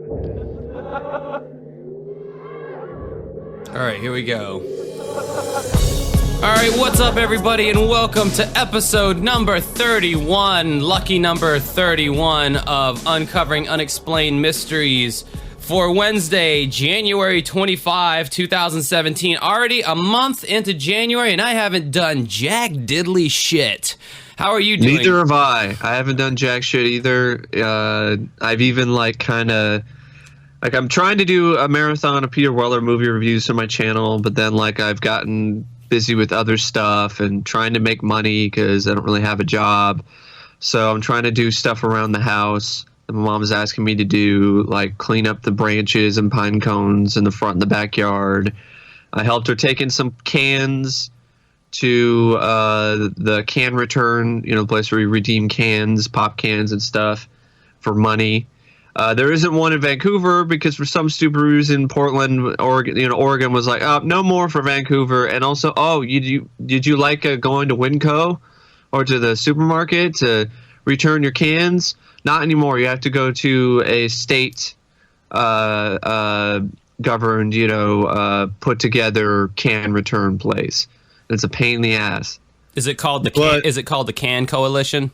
All right, here we go. All right, what's up, everybody, and welcome to episode number 31, lucky number 31 of Uncovering Unexplained Mysteries for Wednesday, January 25, 2017. Already a month into January, and I haven't done jack diddly shit. How are you doing? Neither have I. I haven't done jack shit either. I've even, I'm trying to do a marathon of Peter Weller movie reviews on my channel, but then, I've gotten busy with other stuff and trying to make money because I don't really have a job. So I'm trying to do stuff around the house that my mom is asking me to do, like clean up the branches and pine cones in the front and the backyard. I helped her take in some cans to the can return, the place where you redeem cans, pop cans and stuff for money. There isn't one in Vancouver because for some stupid reason, Portland, Oregon was like, oh, no more for Vancouver. And also, did you like going to Winco or to the supermarket to return your cans? Not anymore. You have to go to a state governed, put together can return place. It's a pain in the ass. Is it called the Can Coalition?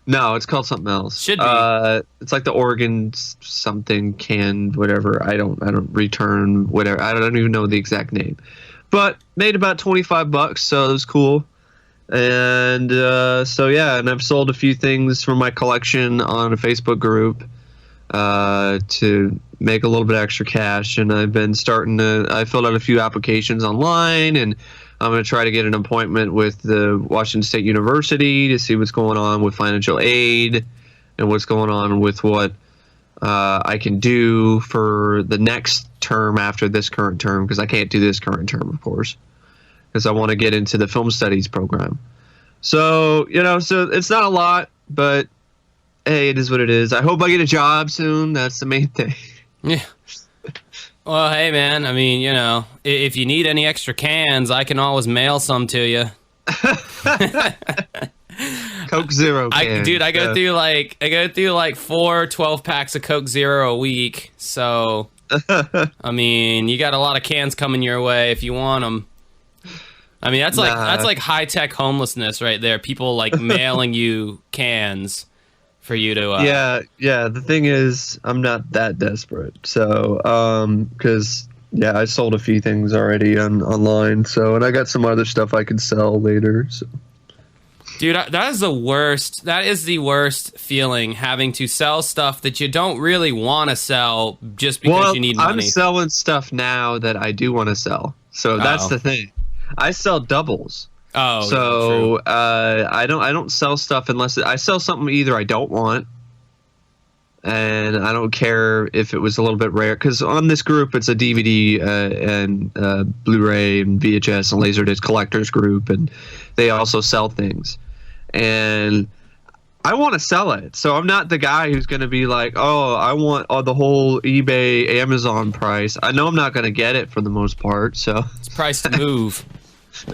No, it's called something else. Should be. It's like the Oregon something can whatever. I don't return whatever. I don't even know the exact name, but made about $25, so it was cool. And and I've sold a few things from my collection on a Facebook group to make a little bit extra cash. And I've been I filled out a few applications online, and I'm going to try to get an appointment with the Washington State University to see what's going on with financial aid and what's going on with what I can do for the next term after this current term, because I can't do this current term, of course, because I want to get into the film studies program. So, so it's not a lot, but hey, it is what it is. I hope I get a job soon. That's the main thing. Yeah. Well, hey, man, I mean, if you need any extra cans, I can always mail some to you. Coke Zero cans. I go through like 4 12-packs of Coke Zero a week. So, I mean, you got a lot of cans coming your way if you want them. I mean, that's like high-tech homelessness right there. People like mailing you cans for you to the thing is, I'm not that desperate, so because I sold a few things already online, so, and I got some other stuff I could sell later, so. Dude, that is the worst feeling, having to sell stuff that you don't really want to sell just because you need money. I'm selling stuff now that I do want to sell, so that's the thing. I sell doubles. Oh, so I don't sell stuff unless I sell something either I don't want, and I don't care if it was a little bit rare, because on this group it's a DVD and Blu-ray and VHS and Laserdisc collectors group, and they also sell things, and I want to sell it. So I'm not the guy who's going to be like, oh, I want the whole eBay, Amazon price. I know I'm not going to get it for the most part, so it's price to move.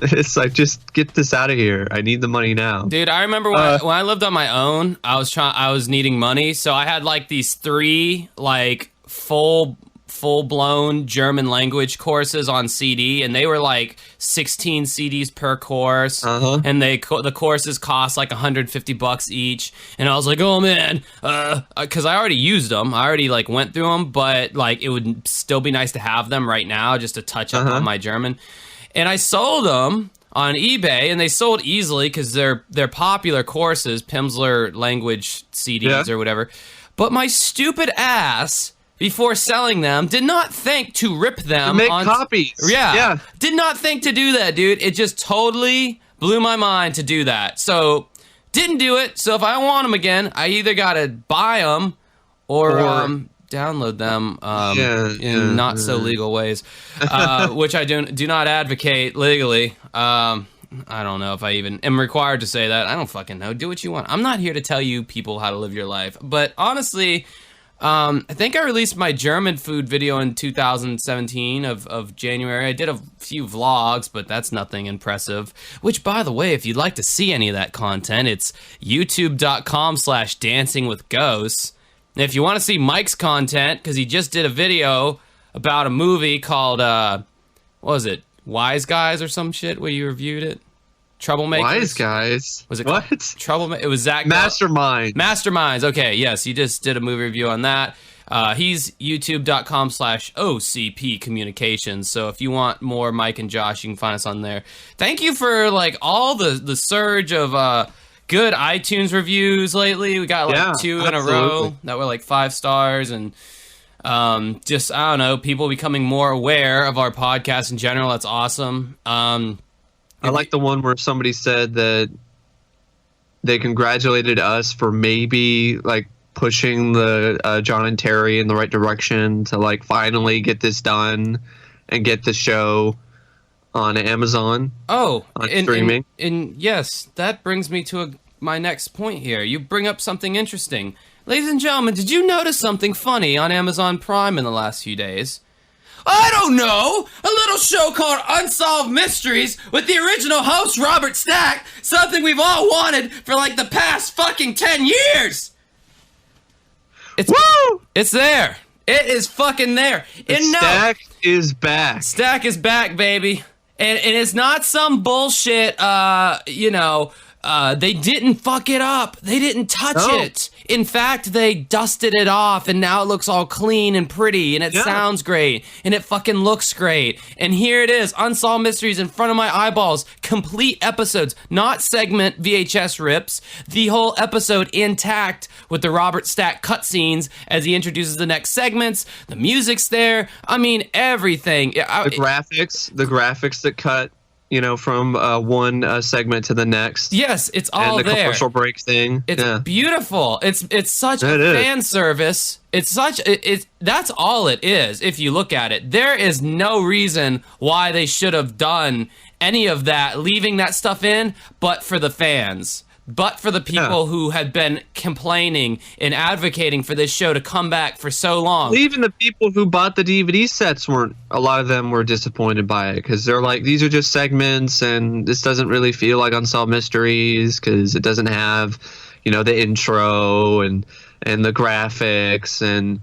It's like, just get this out of here. I need the money now. Dude, I remember when I lived on my own, I was needing money, so I had like these 3 like full-blown German language courses on CD, and they were like 16 CDs per course, and the courses cost like $150 each, and I was like, oh man, because I already used them, I already like went through them, but like it would still be nice to have them right now just to touch up on my German. And I sold them on eBay, and they sold easily because they're popular courses, Pimsleur language CDs or whatever. But my stupid ass, before selling them, did not think to rip them. Make copies. Yeah. Did not think to do that, dude. It just totally blew my mind to do that. So, didn't do it. So, if I want them again, I either got to buy them or download them in not so legal ways, which I do not advocate legally. I don't know if I even am required to say that. I don't fucking know. Do what you want. I'm not here to tell you people how to live your life. But honestly, I think I released my German food video in 2017 of January. I did a few vlogs, but that's nothing impressive. Which, by the way, if you'd like to see any of that content, it's youtube.com/dancingwithghosts. And if you want to see Mike's content, because he just did a video about a movie called, what was it? Wise Guys or some shit where you reviewed it? Troublemakers? Wise Guys? Was it what? Troublemaker? It was Zach. Mastermind. Masterminds. Okay, yes, he just did a movie review on that. He's youtube.com/OCP Communications. So if you want more Mike and Josh, you can find us on there. Thank you for like all the surge of good iTunes reviews lately. We got like 2 in a row that were like 5 stars, and just, I don't know, people becoming more aware of our podcast in general. That's awesome. I like the one where somebody said that they congratulated us for maybe like pushing the John and Terry in the right direction to like finally get this done and get the show on Amazon. On streaming. And yes, that brings me to my next point here. You bring up something interesting. Ladies and gentlemen, did you notice something funny on Amazon Prime in the last few days? I don't know! A little show called Unsolved Mysteries with the original host, Robert Stack. Something we've all wanted for like the past fucking 10 years! Woo! It's there. It is fucking there. Stack is back. Stack is back, baby. And it's not some bullshit, they didn't fuck it up. They didn't touch it. In fact, they dusted it off, and now it looks all clean and pretty, and it sounds great, and it fucking looks great. And here it is, Unsolved Mysteries in front of my eyeballs. Complete episodes, not segment VHS rips. The whole episode intact with the Robert Stack cutscenes as he introduces the next segments. The music's there. I mean, everything. The graphics that cut, from one segment to the next. Yes, it's all there. And the commercial there. break thing. It's beautiful. It's such a fan service. That's all it is. If you look at it, there is no reason why they should have done any of that, leaving that stuff in, but for the fans. But for the people who had been complaining and advocating for this show to come back for so long. Even the people who bought the DVD sets a lot of them were disappointed by it because they're like, these are just segments and this doesn't really feel like Unsolved Mysteries because it doesn't have, the intro and the graphics and,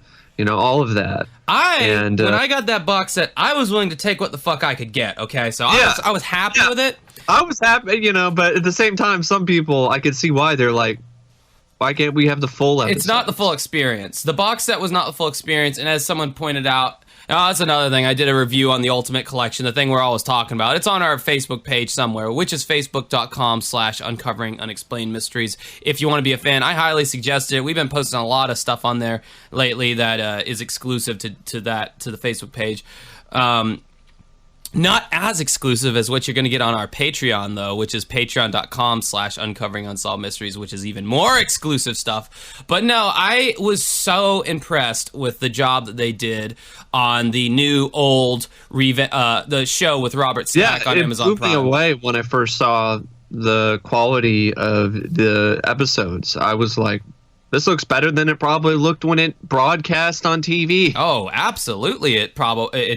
all of that. When I got that box set, I was willing to take what the fuck I could get, okay? So I was happy with it. I was happy, but at the same time, some people, I could see why they're like, why can't we have the full episode? It's not the full experience. The box set was not the full experience, and as someone pointed out, that's another thing. I did a review on the Ultimate Collection, the thing we're always talking about. It's on our Facebook page somewhere, which is facebook.com/uncovering unexplained mysteries. If you want to be a fan, I highly suggest it. We've been posting a lot of stuff on there lately that is exclusive to the Facebook page. Not as exclusive as what you're going to get on our Patreon, though, which is patreon.com/uncovering unsolved mysteries, which is even more exclusive stuff. But no, I was so impressed with the job that they did on the new old the show with Robert Stack on Amazon Prime. It blew me away when I first saw the quality of the episodes. I was like, this looks better than it probably looked when it broadcast on TV. Oh, absolutely, it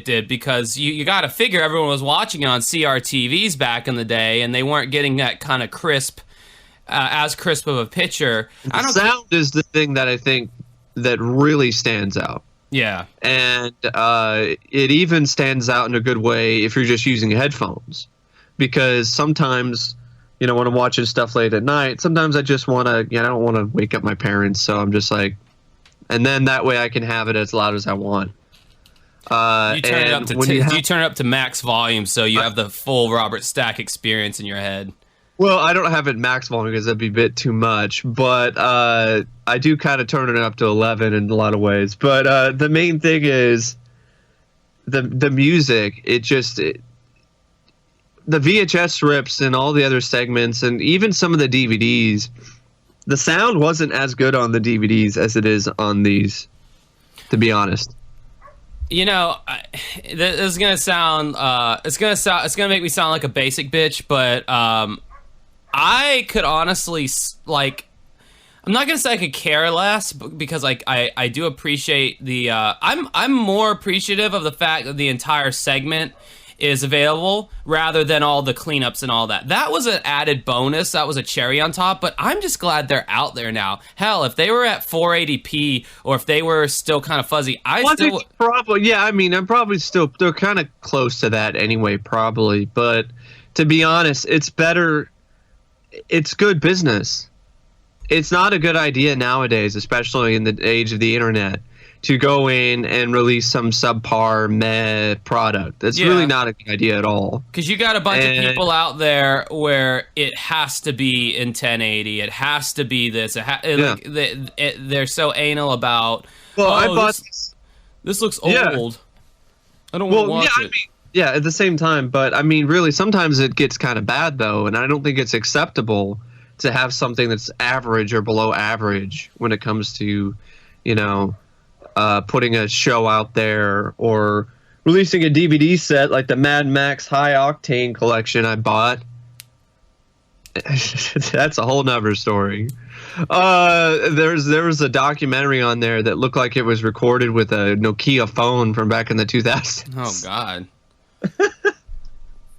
did, because you got to figure everyone was watching it on CRTVs back in the day, and they weren't getting that kind of crisp, as crisp of a picture. The sound is the thing that I think that really stands out. Yeah, and it even stands out in a good way if you're just using headphones, because sometimes, when I'm watching stuff late at night, sometimes I just want to, I don't want to wake up my parents. So I'm just like, and then that way I can have it as loud as I want. You turn it up to max volume so you have the full Robert Stack experience in your head. Well, I don't have it max volume because that'd be a bit too much, but I do kind of turn it up to 11 in a lot of ways. But the main thing is the music. The VHS rips and all the other segments and even some of the DVDs, the sound wasn't as good on the DVDs as it is on these, to be honest. This is gonna sound it's gonna make me sound like a basic bitch, but I could honestly, like, I'm not gonna say I could care less, because I do appreciate the I'm more appreciative of the fact that the entire segment is available rather than all the cleanups and all that. That was an added bonus. That was a cherry on top, but I'm just glad they're out there now. Hell, if they were at 480p or if they were still kind of fuzzy, probably, yeah, I mean, I'm probably still, they're kind of close to that anyway, probably. But to be honest, it's better. It's good business. It's not a good idea nowadays, especially in the age of the internet, to go in and release some subpar meh product. That's really not a good idea at all. Because you got a bunch of people out there where it has to be in 1080. It has to be this. They're so anal about, well, I bought this looks old. I don't want to watch it. Yeah, at the same time. But, I mean, really, sometimes it gets kind of bad, though. And I don't think it's acceptable to have something that's average or below average when it comes to, you know, putting a show out there or releasing a DVD set like the Mad Max High Octane collection I bought. That's a whole nother story. There was a documentary on there that looked like it was recorded with a Nokia phone from back in the 2000s. Oh, God.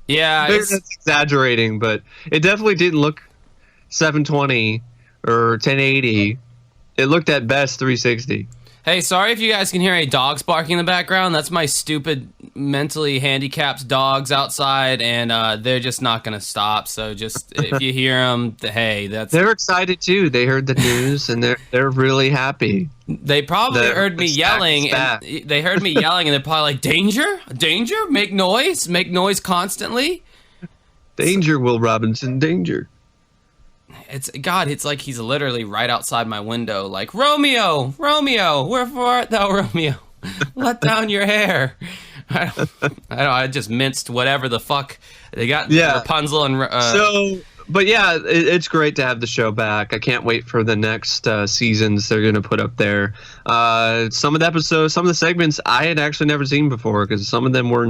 Yeah. Maybe that's exaggerating, but it definitely didn't look 720 or 1080. It looked at best 360. Hey, sorry if you guys can hear any dogs barking in the background. That's my stupid, mentally handicapped dogs outside, and they're just not going to stop. So just if you hear them, hey, they're excited too. They heard the news, and they're really happy. They probably heard me yelling. They heard me yelling, and they're probably like, "Danger! Danger! Make noise constantly." Danger, Will Robinson, danger. It's like he's literally right outside my window, like, Romeo, wherefore art thou, Romeo? Let down your hair. I just minced whatever the fuck they got. Rapunzel and but yeah, it's great to have the show back. I can't wait for the next seasons they're going to put up there. Some of the episodes, some of the segments I had actually never seen before because some of them were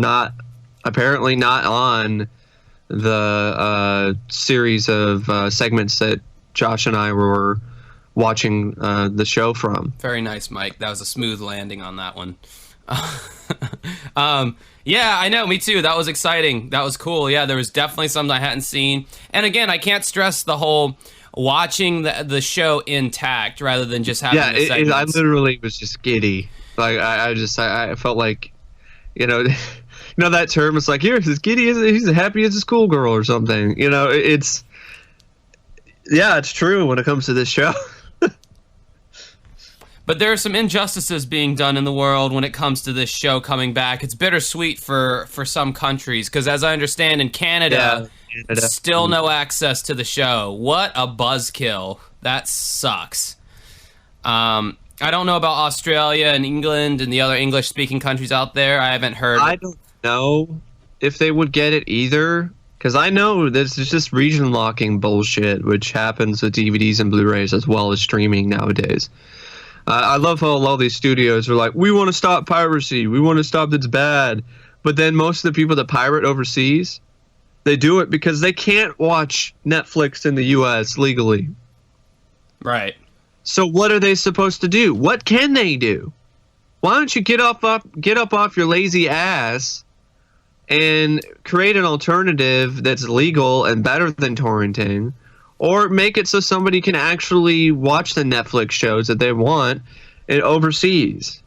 apparently not on the series of segments that Josh and I were watching the show from. Very nice, Mike. That was a smooth landing on that one. Yeah, I know. Me too. That was exciting. That was cool. Yeah, there was definitely something I hadn't seen. And again, I can't stress the whole watching the show intact rather than just having the segments. I literally was just giddy. Like I felt like, you know. You know that term? It's like, here's this giddy, he's happy as a schoolgirl or something. You know, it's true when it comes to this show. But there are some injustices being done in the world when it comes to this show coming back. It's bittersweet for some countries, because as I understand, in Canada, still no access to the show. What a buzzkill. That sucks. I don't know about Australia and England and the other English-speaking countries out there. I haven't heard. I don't know if they would get it either, because I know there's just region locking bullshit, which happens with DVDs and Blu-rays as well as streaming nowadays. I love how all these studios are like, we want to stop piracy, we want to stop that's bad, but then most of the people that pirate overseas, they do it because they can't watch Netflix in the U.S. legally. Right. So what are they supposed to do? What can they do? Why don't you get up off your lazy ass and create an alternative that's legal and better than torrenting, or make it so somebody can actually watch the Netflix shows that they want overseas.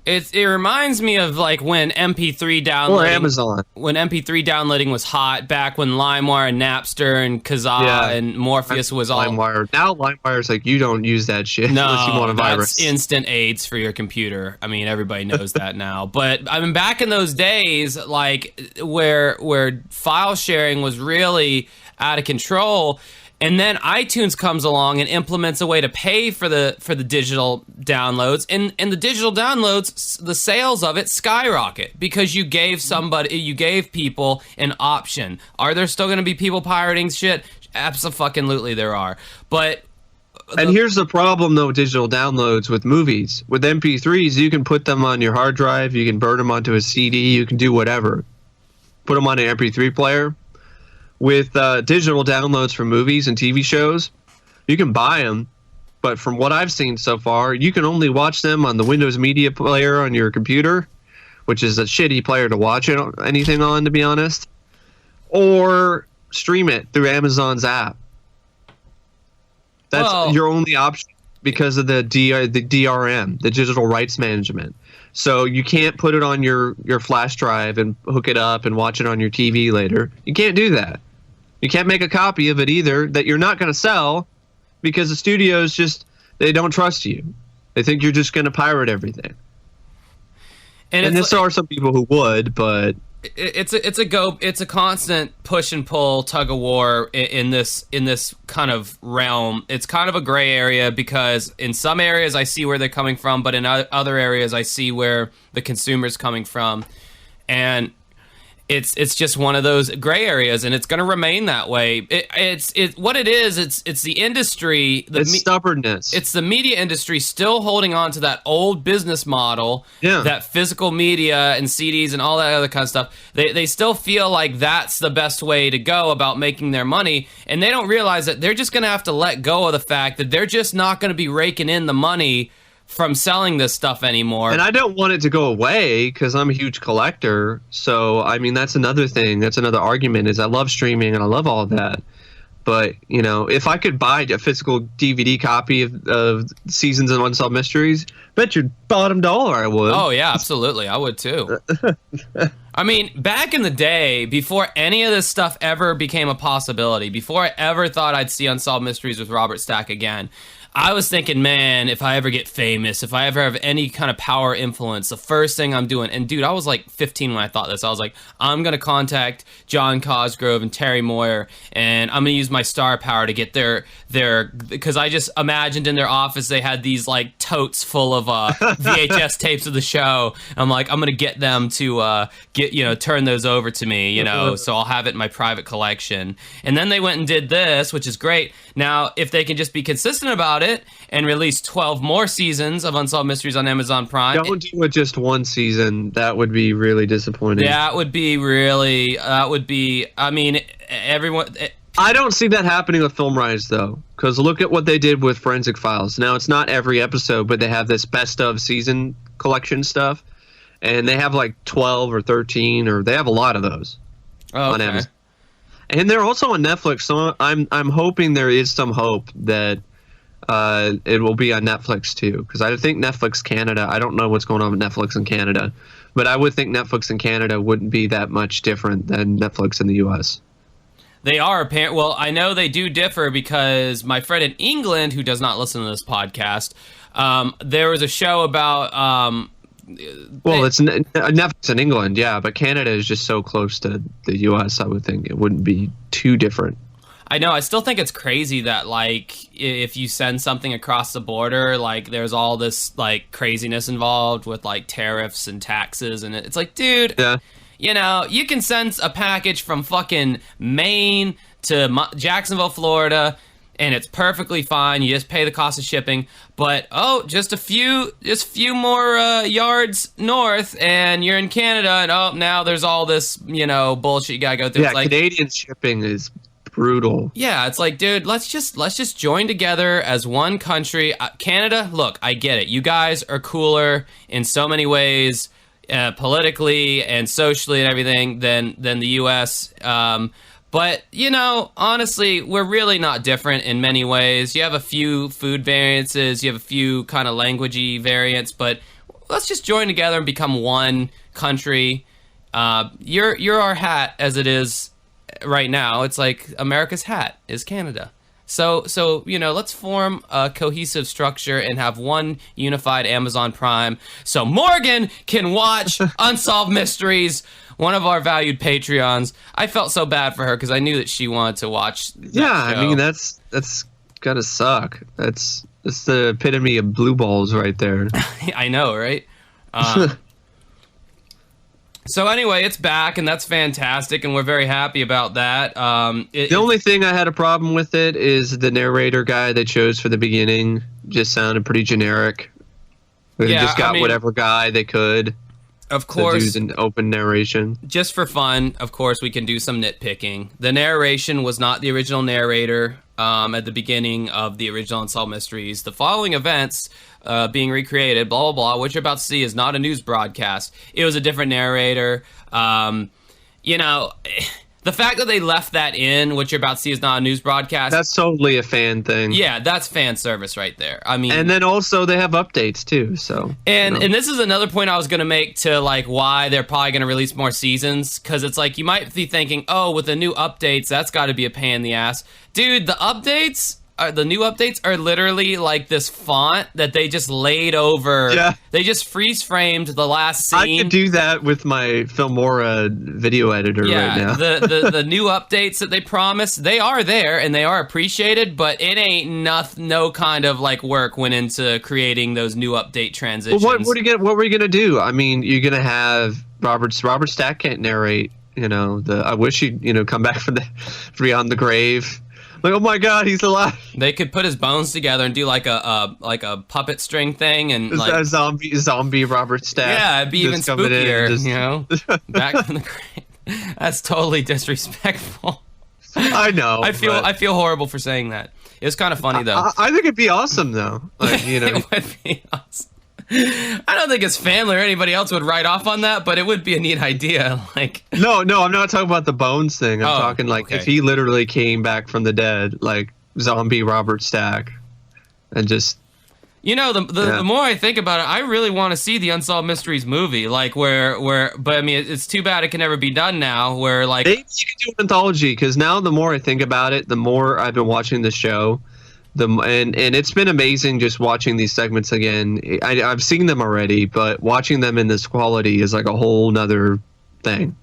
It reminds me of like when MP3 downloading, or Amazon, when MP3 downloading was hot back when LimeWire and Napster and Kazaa and Morpheus was all LimeWire. Now LimeWire's like, you don't use that shit unless you want a virus. That's instant AIDS for your computer. I mean, everybody knows that now. But I mean, back in those days, like where file sharing was really out of control. And then iTunes comes along and implements a way to pay for the digital downloads, and the digital downloads, the sales of it skyrocket because you gave people an option. Are there still going to be people pirating shit? Absolutely, there are. But here's the problem though, with digital downloads with movies. With MP3s, you can put them on your hard drive, you can burn them onto a CD, you can do whatever. Put them on an MP3 player. With digital downloads for movies and TV shows, you can buy them, but from what I've seen so far, you can only watch them on the Windows Media Player on your computer, which is a shitty player to watch anything on, to be honest, or stream it through Amazon's app. That's your only option because of the DRM, the digital rights management. So you can't put it on your flash drive and hook it up and watch it on your TV later. You can't do that. You can't make a copy of it either that you're not going to sell because the studios they don't trust you. They think you're just going to pirate everything. And there are some people who would, but it's a constant push and pull, tug of war in this kind of realm. It's kind of a gray area because in some areas I see where they're coming from, but in other areas I see where the consumer's coming from, and it's just one of those gray areas, and it's going to remain that way. It's what it is. It's the industry. It's stubbornness. It's the media industry still holding on to that old business model. Yeah. That physical media and CDs and all that other kind of stuff. They still feel like that's the best way to go about making their money, and they don't realize that they're just going to have to let go of the fact that they're just not going to be raking in the money from selling this stuff anymore. And I don't want it to go away because I'm a huge collector. So, I mean, that's another thing. That's another argument is I love streaming and I love all of that. But, you know, if I could buy a physical DVD copy of Seasons of Unsolved Mysteries, bet your bottom dollar I would. Oh, yeah, absolutely. I would, too. I mean, back in the day, before any of this stuff ever became a possibility, before I ever thought I'd see Unsolved Mysteries with Robert Stack again, I was thinking, man, if I ever get famous, if I ever have any kind of power influence, the first thing I'm doing, and dude, I was like 15 when I thought this. I was like, I'm going to contact John Cosgrove and Terry Moyer, and I'm going to use my star power to get their, because I just imagined in their office they had these like totes full of VHS tapes of the show. I'm like, I'm going to get them to turn those over to me, so I'll have it in my private collection. And then they went and did this, which is great. Now, if they can just be consistent about it and release 12 more seasons of Unsolved Mysteries on Amazon Prime. Don't do it just one season. That would be really disappointing. I mean, everyone... I don't see that happening with film rights, though, because look at what they did with Forensic Files. Now, it's not every episode, but they have this best of season collection stuff, and they have like 12 or 13, or they have a lot of those on Amazon. And they're also on Netflix, so I'm hoping there is some hope that it will be on Netflix too, because I think Netflix Canada, I don't know what's going on with Netflix in Canada, but I would think Netflix in Canada wouldn't be that much different than Netflix in the US. They are apparent. Well, I know they do differ because my friend in England, who does not listen to this podcast, there was a show about... it's Netflix in England, yeah, but Canada is just so close to the US, I would think it wouldn't be too different. I know. I still think it's crazy that, like, if you send something across the border, like, there's all this, like, craziness involved with, like, tariffs and taxes. And it's like, dude, you can send a package from fucking Maine to Jacksonville, Florida, and it's perfectly fine. You just pay the cost of shipping. But, just a few more yards north, and you're in Canada, and, now there's all this, bullshit you gotta go through. Yeah, it's like, Canadian shipping is brutal. Yeah, it's like, dude, let's just join together as one country. Canada, look, I get it. You guys are cooler in so many ways, politically and socially and everything than the U.S. But, honestly, we're really not different in many ways. You have a few food variances, you have a few kind of languagey variants, but let's just join together and become one country. You're our hat as it is right now. It's like America's hat is Canada. So let's form a cohesive structure and have one unified Amazon Prime so Morgan can watch Unsolved Mysteries, one of our valued Patreons. I felt so bad for her because I knew that she wanted to watch that show. I mean, that's gotta suck. That's the epitome of blue balls right there. I know, right? So anyway, it's back, and that's fantastic, and we're very happy about that. The only thing I had a problem with it is the narrator guy they chose for the beginning just sounded pretty generic. They just got whatever guy they could. Of course, to do the open narration. just for fun, of course, we can do some nitpicking. The narration was not the original narrator at the beginning of the original Unsolved Mysteries. The following events being recreated, blah, blah, blah, what you're about to see is not a news broadcast. It was a different narrator. The fact that they left that in, what you're about to see is not a news broadcast. That's totally a fan thing. Yeah, that's fan service right there. I mean, and then also they have updates too. So and this is another point I was going to make to like why they're probably going to release more seasons, because it's like you might be thinking, oh, with the new updates, that's got to be a pain in the ass, dude. The new updates are literally like this font that they just laid over. Yeah. They just freeze framed the last scene. I could do that with my Filmora video editor right now. the new updates that they promised, they are there and they are appreciated, but it ain't no kind of like work went into creating those new update transitions. Well, what were you gonna do? I mean, you're gonna have Robert Stack can't narrate. I wish he'd come back from Beyond the Grave. Like, oh my God, he's alive! They could put his bones together and do like a puppet string thing and like a zombie Robert Stack. Yeah, it'd be even spookier. Back from the grave. That's totally disrespectful. I know. I feel horrible for saying that. It was kind of funny though. I think it'd be awesome though. Like, it would be awesome. I don't think his family or anybody else would write off on that, but it would be a neat idea. Like, no, I'm not talking about the bones thing. I'm talking like if he literally came back from the dead, like zombie Robert Stack, and just the more I think about it, I really want to see the Unsolved Mysteries movie, like but I mean, it's too bad it can never be done now. Where like you can do an anthology, because now the more I think about it, the more I've been watching the show. And it's been amazing just watching these segments again. I've seen them already, but watching them in this quality is like a whole nother thing.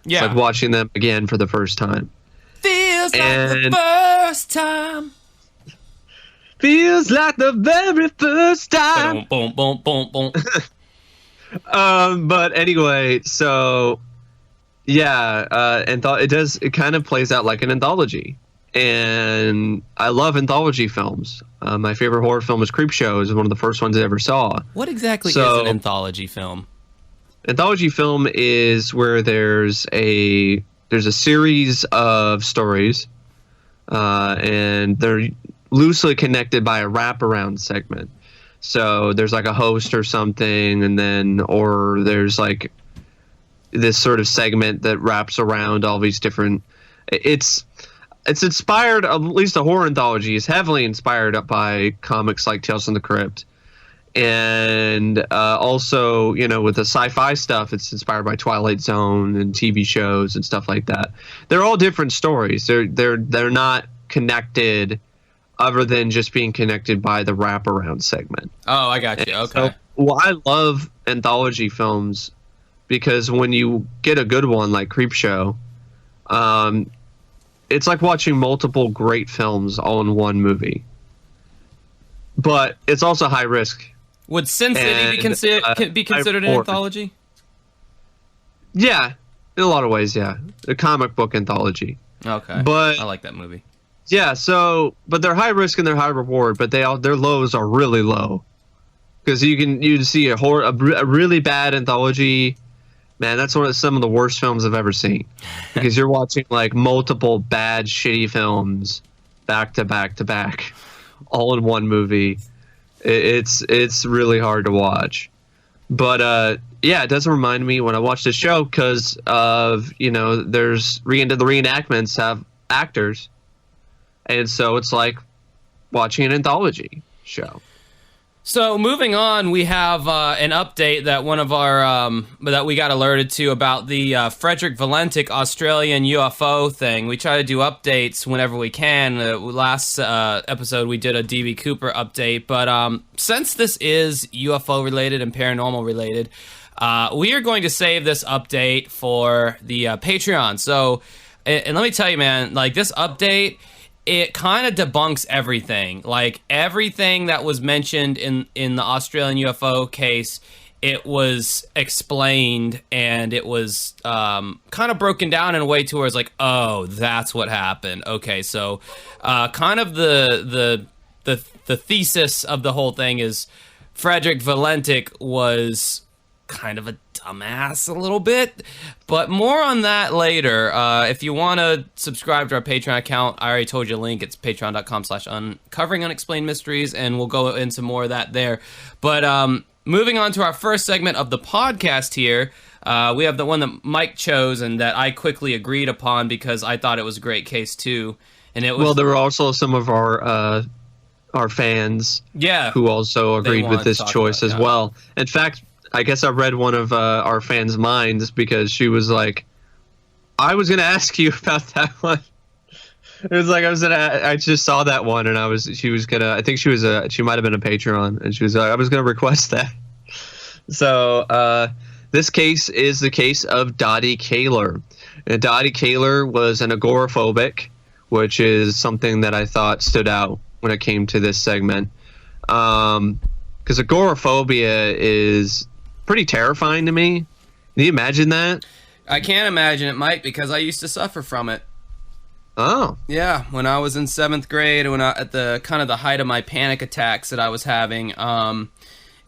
Yeah, it's like watching them again for the first time. Feels like the first time. Feels like the very first time. Boom, boom, boom, boom, boom. But anyway, so yeah, it kind of plays out like an anthology. And I love anthology films. My favorite horror film is Creepshow. It's one of the first ones I ever saw. What exactly is an anthology film? Anthology film is where there's a series of stories, and they're loosely connected by a wraparound segment. So there's like a host or something, or there's like this sort of segment that wraps around all these different. It's inspired, at least the horror anthology is heavily inspired by comics like Tales from the Crypt. And also, with the sci-fi stuff, it's inspired by Twilight Zone and TV shows and stuff like that. They're all different stories. They're not connected other than just being connected by the wraparound segment. Oh, I got you. Okay. So, I love anthology films because when you get a good one like Creepshow, it's like watching multiple great films all in one movie. But it's also high risk. Would Sin City be considered an anthology? Yeah, in a lot of ways, yeah. A comic book anthology. Okay, but I like that movie. Yeah, but they're high risk and they're high reward, but their lows are really low. Because you see a really bad anthology. Man, that's some of the worst films I've ever seen. Because you're watching like multiple bad, shitty films back to back to back, all in one movie. It's really hard to watch. But yeah, it does remind me when I watch this show because of there's the reenactments have actors, and so it's like watching an anthology show. So moving on, we have an update that one of our that we got alerted to about the Frederick Valentic Australian UFO thing. We try to do updates whenever we can. Last episode we did a DB Cooper update, but since this is UFO related and paranormal related, we are going to save this update for the Patreon. So, and let me tell you, man, like this update, it kind of debunks everything. Like everything that was mentioned in the Australian UFO case, it was explained and it was kind of broken down in a way to where it's like, oh, that's what happened. Okay, so kind of the thesis of the whole thing is Frederick Valentic was kind of a dumbass a little bit, but more on that later. If you want to subscribe to our Patreon account, I already told you the link. It's patreon.com/uncovering unexplained mysteries, and we'll go into more of that there. But moving on to our first segment of the podcast here, we have the one that Mike chose and that I quickly agreed upon because I thought it was a great case too. And it was, well, there were also some of our fans, who also agreed with this choice as well. In fact, I guess I read one of our fans' minds because she was like, "I was going to ask you about that one." It was like I just saw that one, and she might have been a Patreon, and she was like, I was gonna request that. So this case is the case of Dottie Caylor. And Dottie Caylor was an agoraphobic, which is something that I thought stood out when it came to this segment. Because agoraphobia is pretty terrifying to me. Can you imagine that? I can't imagine it, Mike, because I used to suffer from it. Oh. Yeah, when I was in 7th grade, at the kind of the height of my panic attacks that I was having,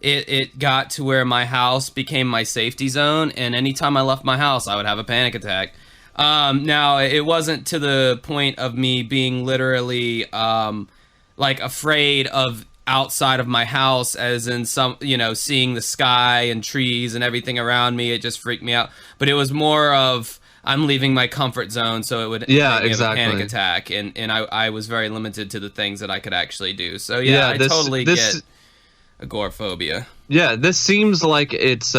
it got to where my house became my safety zone, and anytime I left my house, I would have a panic attack. Now, it wasn't to the point of me being literally, like, afraid of outside of my house, as in seeing the sky and trees and everything around me. It just freaked me out. But it was more of, I'm leaving my comfort zone, so it would make me have a panic attack, and I was very limited to the things that I could actually do. So I totally get agoraphobia. Yeah, this seems like it's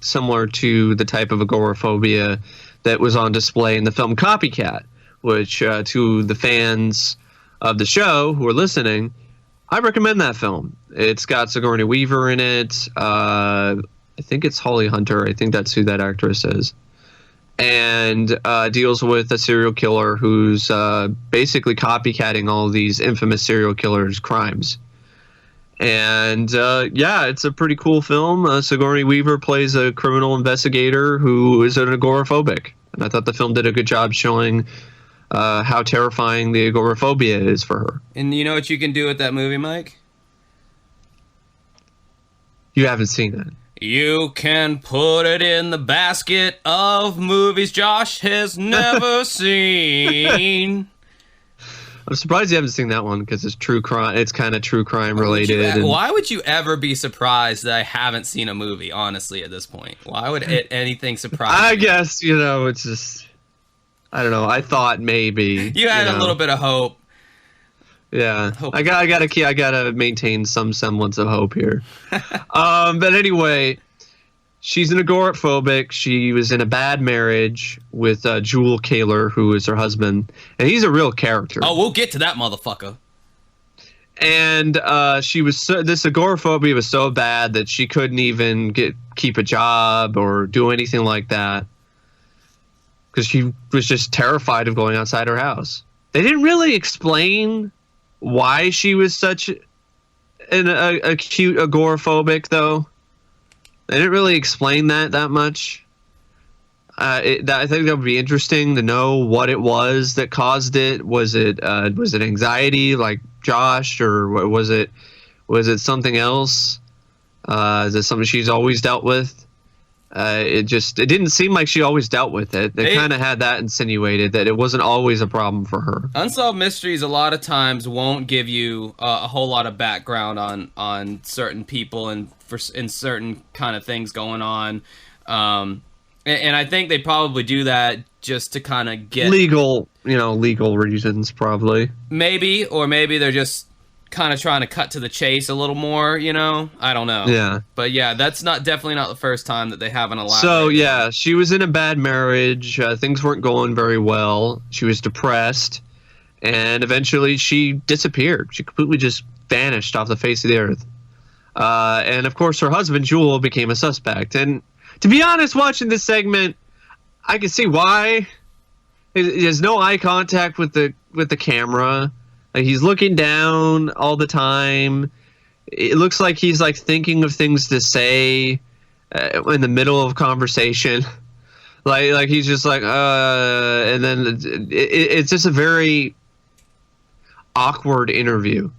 similar to the type of agoraphobia that was on display in the film Copycat, which to the fans of the show who are listening, I recommend that film. It's got Sigourney Weaver in it. I think it's Holly Hunter. I think that's who that actress is. And deals with a serial killer who's basically copycatting all these infamous serial killers' crimes. And it's a pretty cool film. Sigourney Weaver plays a criminal investigator who is an agoraphobic. And I thought the film did a good job showing how terrifying the agoraphobia is for her. And you know what you can do with that movie, Mike? You haven't seen it. You can put it in the basket of movies Josh has never seen. I'm surprised you haven't seen that one because it's true crime. It's kind of true crime related. Why would you ever be surprised that I haven't seen a movie? Honestly, at this point, why would anything surprise me? I guess it's just, I don't know. I thought maybe you had a little bit of hope. Yeah, I gotta maintain some semblance of hope here. But anyway, she's an agoraphobic. She was in a bad marriage with Jewel Caylor, who is her husband, and he's a real character. Oh, we'll get to that motherfucker. And this agoraphobia was so bad that she couldn't even keep a job or do anything like that because she was just terrified of going outside her house. They didn't really explain why she was such an acute agoraphobic, though. They didn't really explain that much. I think that would be interesting to know what it was that caused it. Was it anxiety, like Josh, or was it something else? Is it something she's always dealt with? It didn't seem like she always dealt with it. They kind of had that insinuated that it wasn't always a problem for her. Unsolved mysteries a lot of times won't give you a whole lot of background on certain people and in certain kind of things going on. And I think they probably do that just to kind of get legal reasons, probably. Maybe they're just kind of trying to cut to the chase a little more, I don't know. Yeah. But yeah, that's definitely not the first time that they haven't allowed. So yeah, she was in a bad marriage. Things weren't going very well. She was depressed, and eventually she disappeared. She completely just vanished off the face of the earth. And of course, her husband Jewel became a suspect. And to be honest, watching this segment, I can see why. There's no eye contact with the camera. He's looking down all the time. It looks like he's thinking of things to say in the middle of conversation. Like he's just and then it's just a very awkward interview.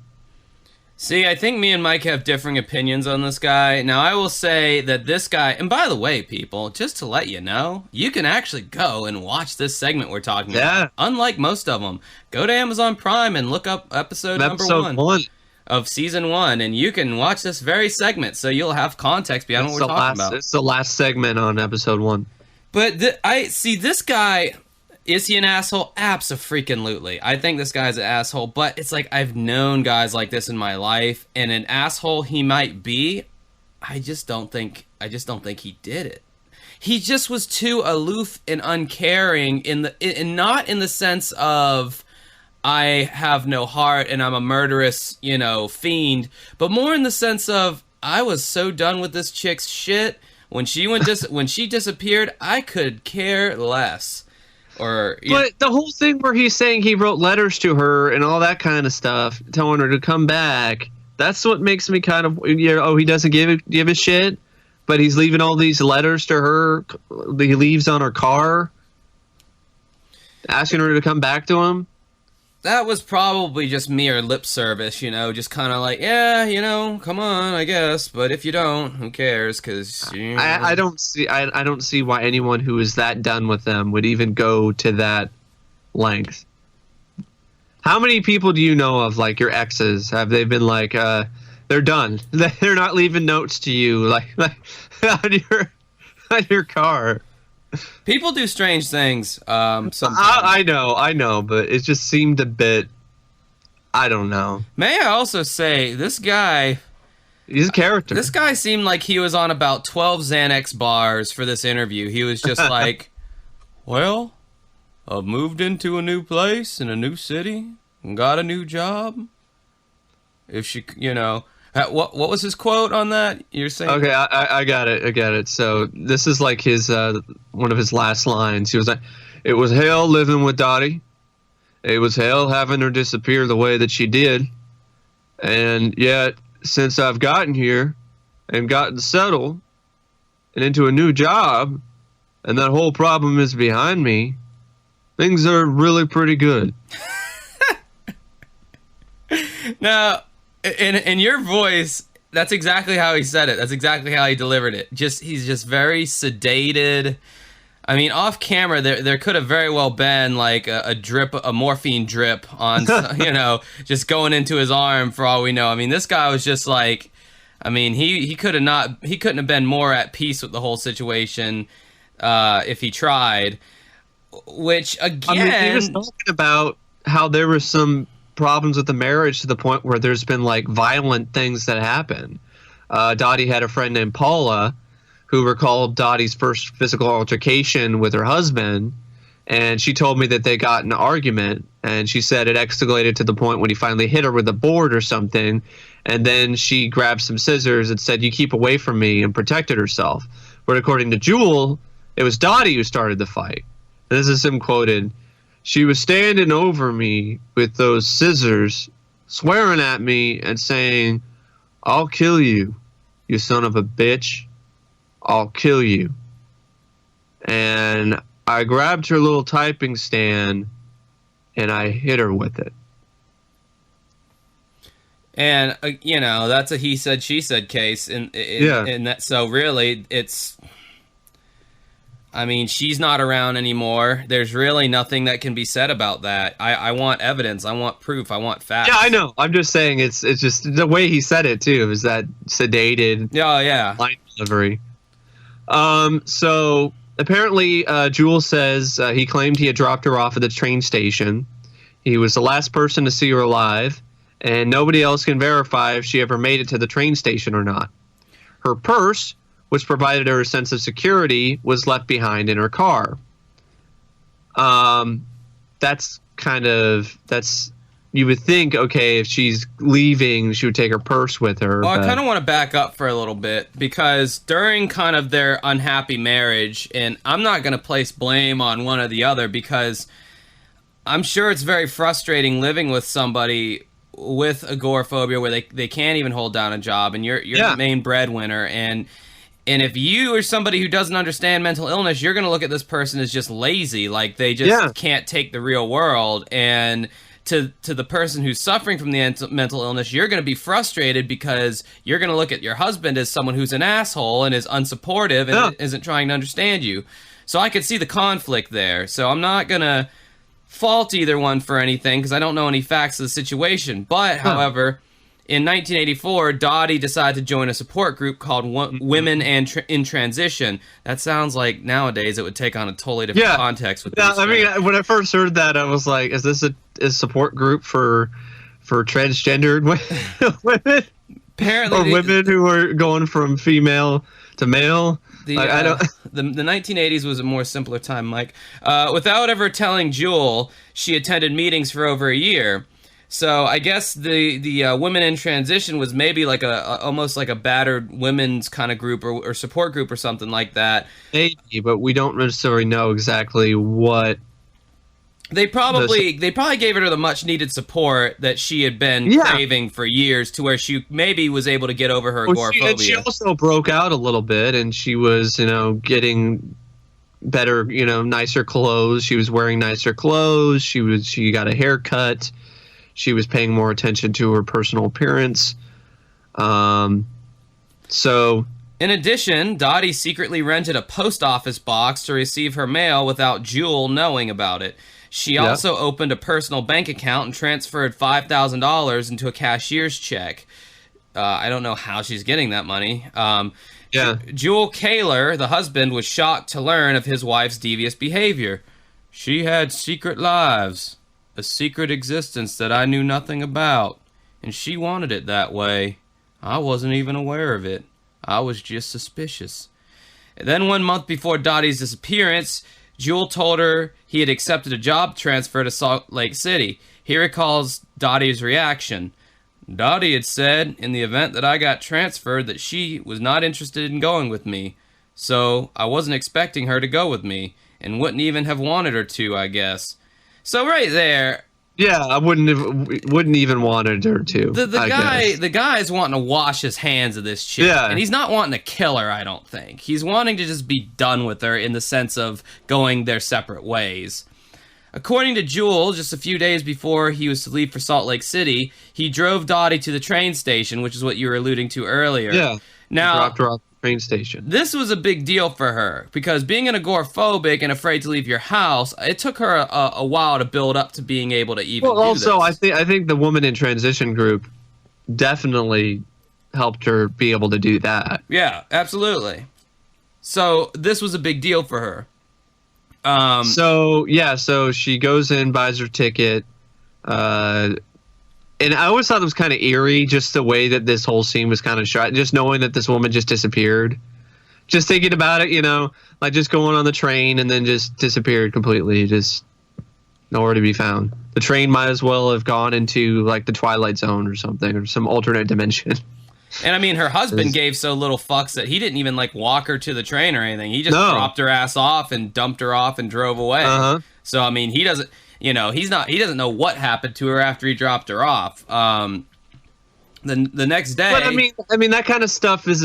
See, I think me and Mike have differing opinions on this guy. Now, I will say that this guy, and by the way, people, just to let you know, you can actually go and watch this segment we're talking about. Unlike most of them, go to Amazon Prime and look up episode number one of season 1, and you can watch this very segment, so you'll have context beyond what we're talking about. It's the last segment on episode 1. But I see this guy. Is he an asshole? Abso-freaking-lutely. I think this guy's an asshole, but it's like I've known guys like this in my life, and an asshole he might be, I just don't think he did it. He just was too aloof and uncaring and not in the sense of I have no heart and I'm a murderous, fiend, but more in the sense of I was so done with this chick's shit. When she disappeared, I could care less. But the whole thing where he's saying he wrote letters to her and all that kind of stuff, telling her to come back, that's what makes me kind of, he doesn't give a shit, but he's leaving all these letters to her. He leaves on her car, asking her to come back to him. That was probably just mere lip service, just kind of like, yeah, come on, I guess. But if you don't, who cares? Because I don't see why anyone who is that done with them would even go to that length. How many people do you know of, like your exes? Have they been like, they're done? They're not leaving notes to you, like on your car. People do strange things. Sometimes. I know, but it just seemed a bit. I don't know. May I also say, this guy. He's a character. This guy seemed like he was on about 12 Xanax bars for this interview. He was just like, well, I've moved into a new place in a new city and got a new job. If she, what was his quote on that? You're saying? Okay, I got it. So this is like his one of his last lines. He was like, "It was hell living with Dottie. It was hell having her disappear the way that she did. And yet, since I've gotten here and gotten settled and into a new job, and that whole problem is behind me, things are really pretty good." Now, in your voice, that's exactly how he said it. That's exactly how he delivered it. He's just very sedated. I mean, off camera, there could have very well been like a morphine drip on, just going into his arm for all we know. I mean, this guy was just like, he couldn't have been more at peace with the whole situation if he tried. Which again, he was talking about how there was some problems with the marriage to the point where there's been like violent things that happen. Dottie had a friend named Paula who recalled Dottie's first physical altercation with her husband, and she told me that they got in an argument, and she said it escalated to the point when he finally hit her with a board or something, and then she grabbed some scissors and said, "You keep away from me," and protected herself. But according to Jewel, it was Dottie who started the fight. And this is him quoted. "She was standing over me with those scissors, swearing at me and saying, 'I'll kill you, you son of a bitch. I'll kill you.' And I grabbed her little typing stand and I hit her with it." And, that's a he said, she said case. And that, so really, it's... she's not around anymore. There's really nothing that can be said about that. I want evidence. I want proof. I want facts. Yeah, I know. I'm just saying it's just the way he said it, too, is that sedated line delivery. So apparently Jewel says he claimed he had dropped her off at the train station. He was the last person to see her alive, and nobody else can verify if she ever made it to the train station or not. Her purse, which provided her a sense of security, was left behind in her car. You would think, okay, if she's leaving, she would take her purse with her. Well, I kind of want to back up for a little bit, because during kind of their unhappy marriage, and I'm not going to place blame on one or the other, because I'm sure it's very frustrating living with somebody with agoraphobia where they can't even hold down a job, and you're the main breadwinner, and if you are somebody who doesn't understand mental illness, you're going to look at this person as just lazy, like they just can't take the real world. And to the person who's suffering from the mental illness, you're going to be frustrated because you're going to look at your husband as someone who's an asshole and is unsupportive and isn't trying to understand you. So I could see the conflict there. So I'm not going to fault either one for anything because I don't know any facts of the situation. But, however, in 1984, Dottie decided to join a support group called Women in Transition. That sounds like nowadays it would take on a totally different context. With I mean, when I first heard that, I was like, is this a support group for transgendered women? Apparently, or women who are going from female to male? I don't. The 1980s was a more simpler time, Mike. Without ever telling Jewel, she attended meetings for over a year. So I guess the Women in Transition was maybe like almost like a battered women's kind of group or support group or something like that. Maybe, but we don't necessarily know exactly what. They probably gave her the much needed support that she had been craving for years, to where she maybe was able to get over her agoraphobia. And she also broke out a little bit, and she was, getting better, nicer clothes. She was wearing nicer clothes. She got a haircut. She was paying more attention to her personal appearance. So. In addition, Dottie secretly rented a post office box to receive her mail without Jewel knowing about it. She also opened a personal bank account and transferred $5,000 into a cashier's check. I don't know how she's getting that money. Jewel Caylor, the husband, was shocked to learn of his wife's devious behavior. She had secret lives, a secret existence that I knew nothing about, and she wanted it that way. I wasn't even aware of it. I was just suspicious. And then 1 month before Dottie's disappearance, Jewel told her he had accepted a job transfer to Salt Lake City. He recalls Dottie's reaction. Dottie had said, in the event that I got transferred, that she was not interested in going with me. So I wasn't expecting her to go with me, and wouldn't even have wanted her to, I guess. So right there... Yeah, I wouldn't even wanted her to. The guy's wanting to wash his hands of this chick, and he's not wanting to kill her. I don't think he's wanting to just be done with her in the sense of going their separate ways. According to Jewel, just a few days before he was to leave for Salt Lake City, he drove Dottie to the train station, which is what you were alluding to earlier. Yeah. Now, dropped her off at the train station. This was a big deal for her because being an agoraphobic and afraid to leave your house, it took her a while to build up to being able to even do this. Also, I think the Woman in Transition group definitely helped her be able to do that. Yeah, absolutely. So this was a big deal for her. So she goes in, buys her ticket, and I always thought it was kind of eerie, just the way that this whole scene was kind of shot, just knowing that this woman just disappeared. Just thinking about it, like just going on the train and then just disappeared completely, just nowhere to be found. The train might as well have gone into like the Twilight Zone or something, or some alternate dimension. And I mean, her husband gave so little fucks that he didn't even like walk her to the train or anything. He just dropped her ass off and dumped her off and drove away. So I mean, he doesn't. He doesn't know what happened to her after he dropped her off. The next day. But I mean, that kind of stuff is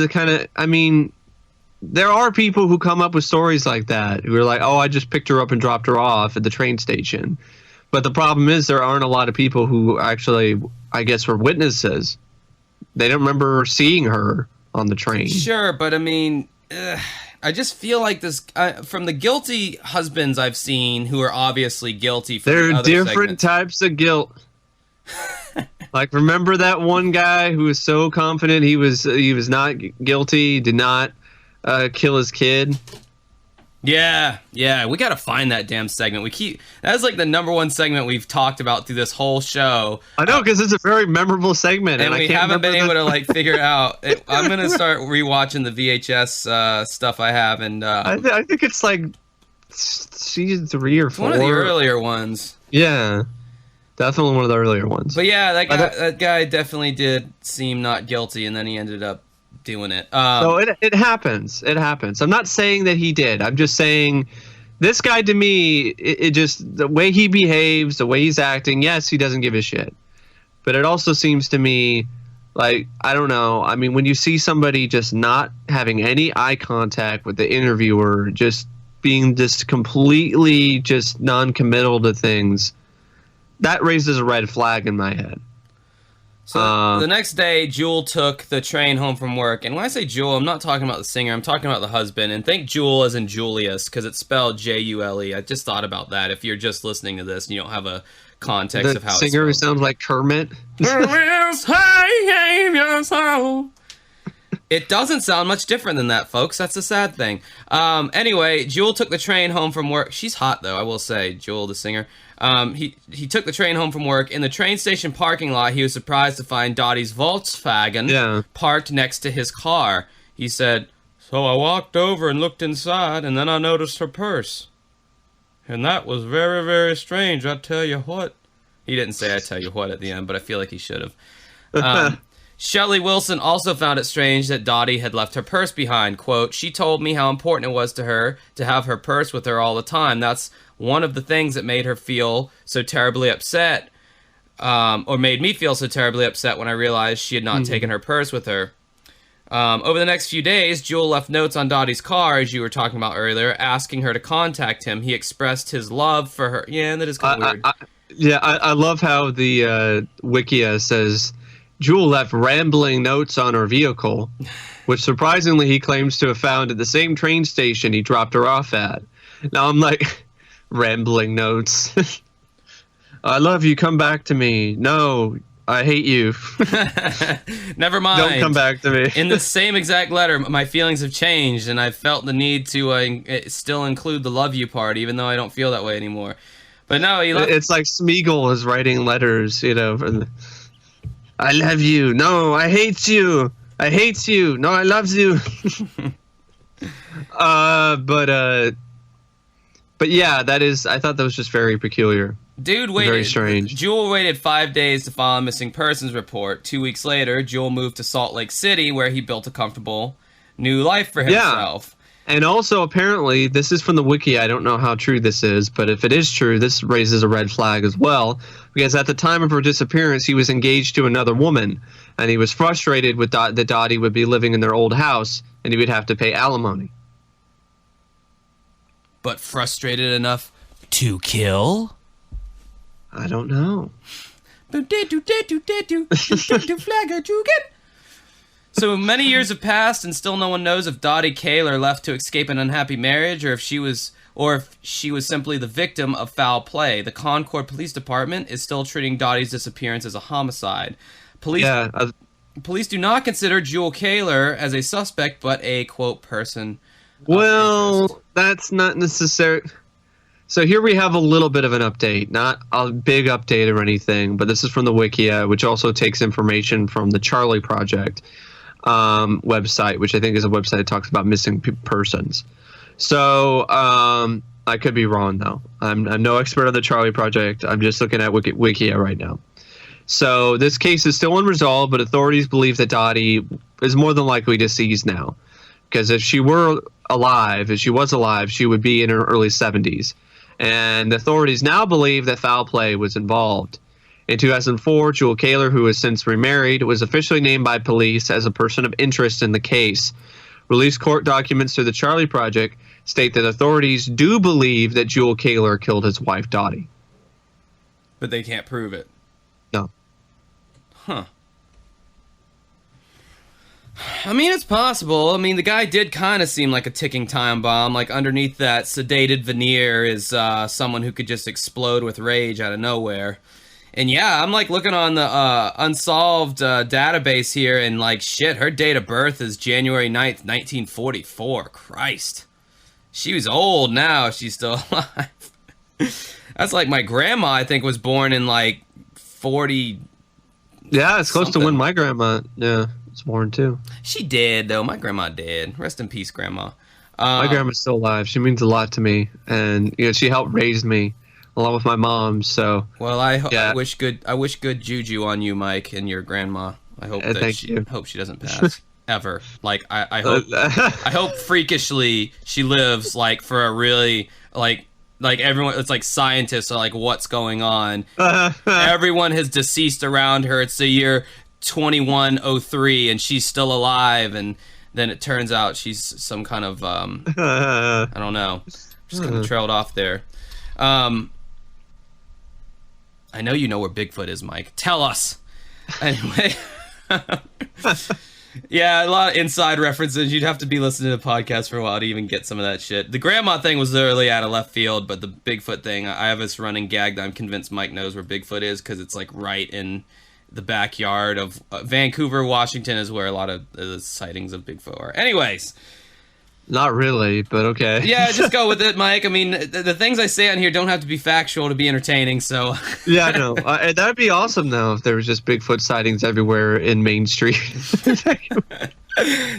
there are people who come up with stories like that who are like, oh, I just picked her up and dropped her off at the train station. But the problem is there aren't a lot of people who actually, I guess, were witnesses. They don't remember seeing her on the train. Sure, but I mean, I just feel like this from the guilty husbands I've seen who are obviously guilty. There are different types of guilt. Like, remember that one guy who was so confident he was not guilty, did not kill his kid? Yeah, we gotta find that damn segment. That's like the #1 segment we've talked about through this whole show. I know, because it's a very memorable segment, and we haven't been able to like figure it out. I'm gonna start rewatching the VHS stuff I have, and I think it's like season 3 or 4. One of the earlier ones. Yeah, definitely one of the earlier ones. But yeah, that guy definitely did seem not guilty, and then he ended up doing it. So it happens. It happens. I'm not saying that he did. I'm just saying this guy, to me, it just, the way he behaves, the way he's acting, yes, he doesn't give a shit. But it also seems to me like, I don't know. I mean, when you see somebody just not having any eye contact with the interviewer, just being just completely just non-committal to things, that raises a red flag in my head. So the next day, Jewel took the train home from work. And when I say Jewel, I'm not talking about the singer. I'm talking about the husband. And think Jewel as in Julius, because it's spelled Jule. I just thought about that. If you're just listening to this and you don't have a context of how it's spelled. The singer who sounds like Kermit. It doesn't sound much different than that, folks. That's the sad thing. Anyway, Jewel took the train home from work. She's hot, though, I will say, Jewel, the singer. He took the train home from work. In the train station parking lot, he was surprised to find Dottie's Volkswagen parked next to his car. He said, "So I walked over and looked inside, and then I noticed her purse. And that was very, very strange, I tell you what." He didn't say "I tell you what" at the end, but I feel like he should have. Shelley Wilson also found it strange that Dottie had left her purse behind. Quote, "She told me how important it was to her to have her purse with her all the time. That's one of the things that made her feel so terribly upset, or made me feel so terribly upset when I realized she had not taken her purse with her." Over the next few days, Jewel left notes on Dottie's car, as you were talking about earlier, asking her to contact him. He expressed his love for her. Yeah, that is kind of weird. I love how the Wikia says, Jewel left rambling notes on her vehicle, which surprisingly he claims to have found at the same train station he dropped her off at. Now I'm like, rambling notes. "I love you, come back to me. No, I hate you." Never mind. Don't come back to me. In the same exact letter, my feelings have changed, and I've felt the need to still include the love you part, even though I don't feel that way anymore. But no, it's like Smeagol is writing letters, you know. "I love you. No, I hate you. I hate you. No, I love you." But yeah, that is. I thought that was just very peculiar. Dude waited. Very strange. Jewel waited 5 days to file a missing persons report. 2 weeks later, Jewel moved to Salt Lake City, where he built a comfortable new life for himself. And also, apparently, this is from the wiki. I don't know how true this is, but if it is true, this raises a red flag as well. Because at the time of her disappearance, he was engaged to another woman, and he was frustrated with that Dottie would be living in their old house, and he would have to pay alimony. But frustrated enough to kill? I don't know. So many years have passed, and still no one knows if Dottie Caylor left to escape an unhappy marriage, or if she was simply the victim of foul play. The Concord Police Department is still treating Dottie's disappearance as a homicide. Police do not consider Jewel Caylor as a suspect, but a quote person. Well, that's not necessary. So here we have a little bit of an update, not a big update or anything, but this is from the Wikia, which also takes information from the Charlie Project website, which I think is a website that talks about missing persons. So I could be wrong, though. I'm no expert on the Charlie Project. I'm just looking at Wikia right now. So this case is still unresolved, but authorities believe that Dottie is more than likely deceased now. Because if she was alive, she would be in her early 70s. And authorities now believe that foul play was involved. In 2004, Jewel Caylor, who has since remarried, was officially named by police as a person of interest in the case. Released court documents through the Charlie Project state that authorities do believe that Jewel Caylor killed his wife, Dottie. But they can't prove it. No. Huh. I mean, it's possible. I mean, the guy did kind of seem like a ticking time bomb. Like, underneath that sedated veneer is someone who could just explode with rage out of nowhere. And yeah, I'm like looking on the unsolved database here, and like, shit, her date of birth is January 9th, 1944. Christ. She was old now. She's still alive. That's like my grandma, I think, was born in like 40. Yeah, it's close to when my grandma, was born too. She did, though. My grandma did. Rest in peace, Grandma. My grandma's still alive. She means a lot to me, and she helped raise me along with my mom. So well, I wish good juju on you, Mike, and your grandma. I hope hope she doesn't pass ever. Like I hope I hope freakishly she lives like for a really like everyone. It's like scientists are like, what's going on? Everyone has deceased around her. It's the year 2103 and she's still alive, and then it turns out she's some kind of I don't know, just kind of trailed off there. I know you know where Bigfoot is, Mike. Tell us. Anyway. Yeah, a lot of inside references. You'd have to be listening to the podcast for a while to even get some of that shit. The grandma thing was literally out of left field, but the Bigfoot thing, I have this running gag that I'm convinced Mike knows where Bigfoot is, because it's like right in the backyard of Vancouver, Washington is where a lot of the sightings of Bigfoot are. Anyways. Not really, but okay. Yeah, just go with it, Mike. I mean, the things I say on here don't have to be factual to be entertaining, so... Yeah, I know. That'd be awesome, though, if there was just Bigfoot sightings everywhere in Main Street.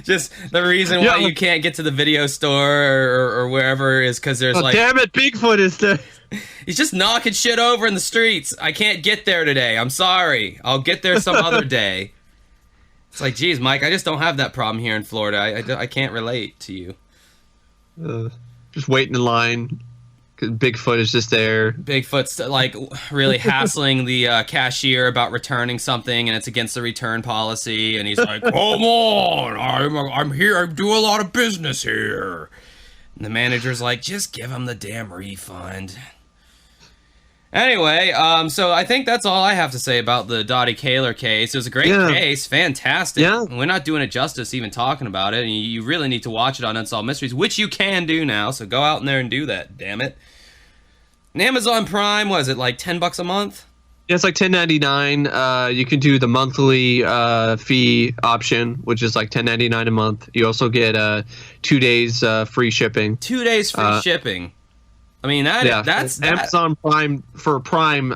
Just the reason why you can't get to the video store or wherever is because there's damn it, Bigfoot is there. He's just knocking shit over in the streets. I can't get there today. I'm sorry. I'll get there some other day. It's like, geez, Mike, I just don't have that problem here in Florida. I can't relate to you. Just waiting in line. Cause Bigfoot is just there. Bigfoot's like really hassling the cashier about returning something, and it's against the return policy. And he's like, "Come on, I'm here. I do a lot of business here." And the manager's like, "Just give him the damn refund." Anyway, so I think that's all I have to say about the Dottie Caylor case. It was a great case, fantastic. Yeah. We're not doing it justice even talking about it, and you really need to watch it on Unsolved Mysteries, which you can do now, so go out in there and do that, damn it. And Amazon Prime, was it like $10 a month? Yeah, it's like $10.99. You can do the monthly fee option, which is like $10.99 a month. You also get 2 days free shipping. 2 days free shipping. I mean, that's Amazon Prime for Prime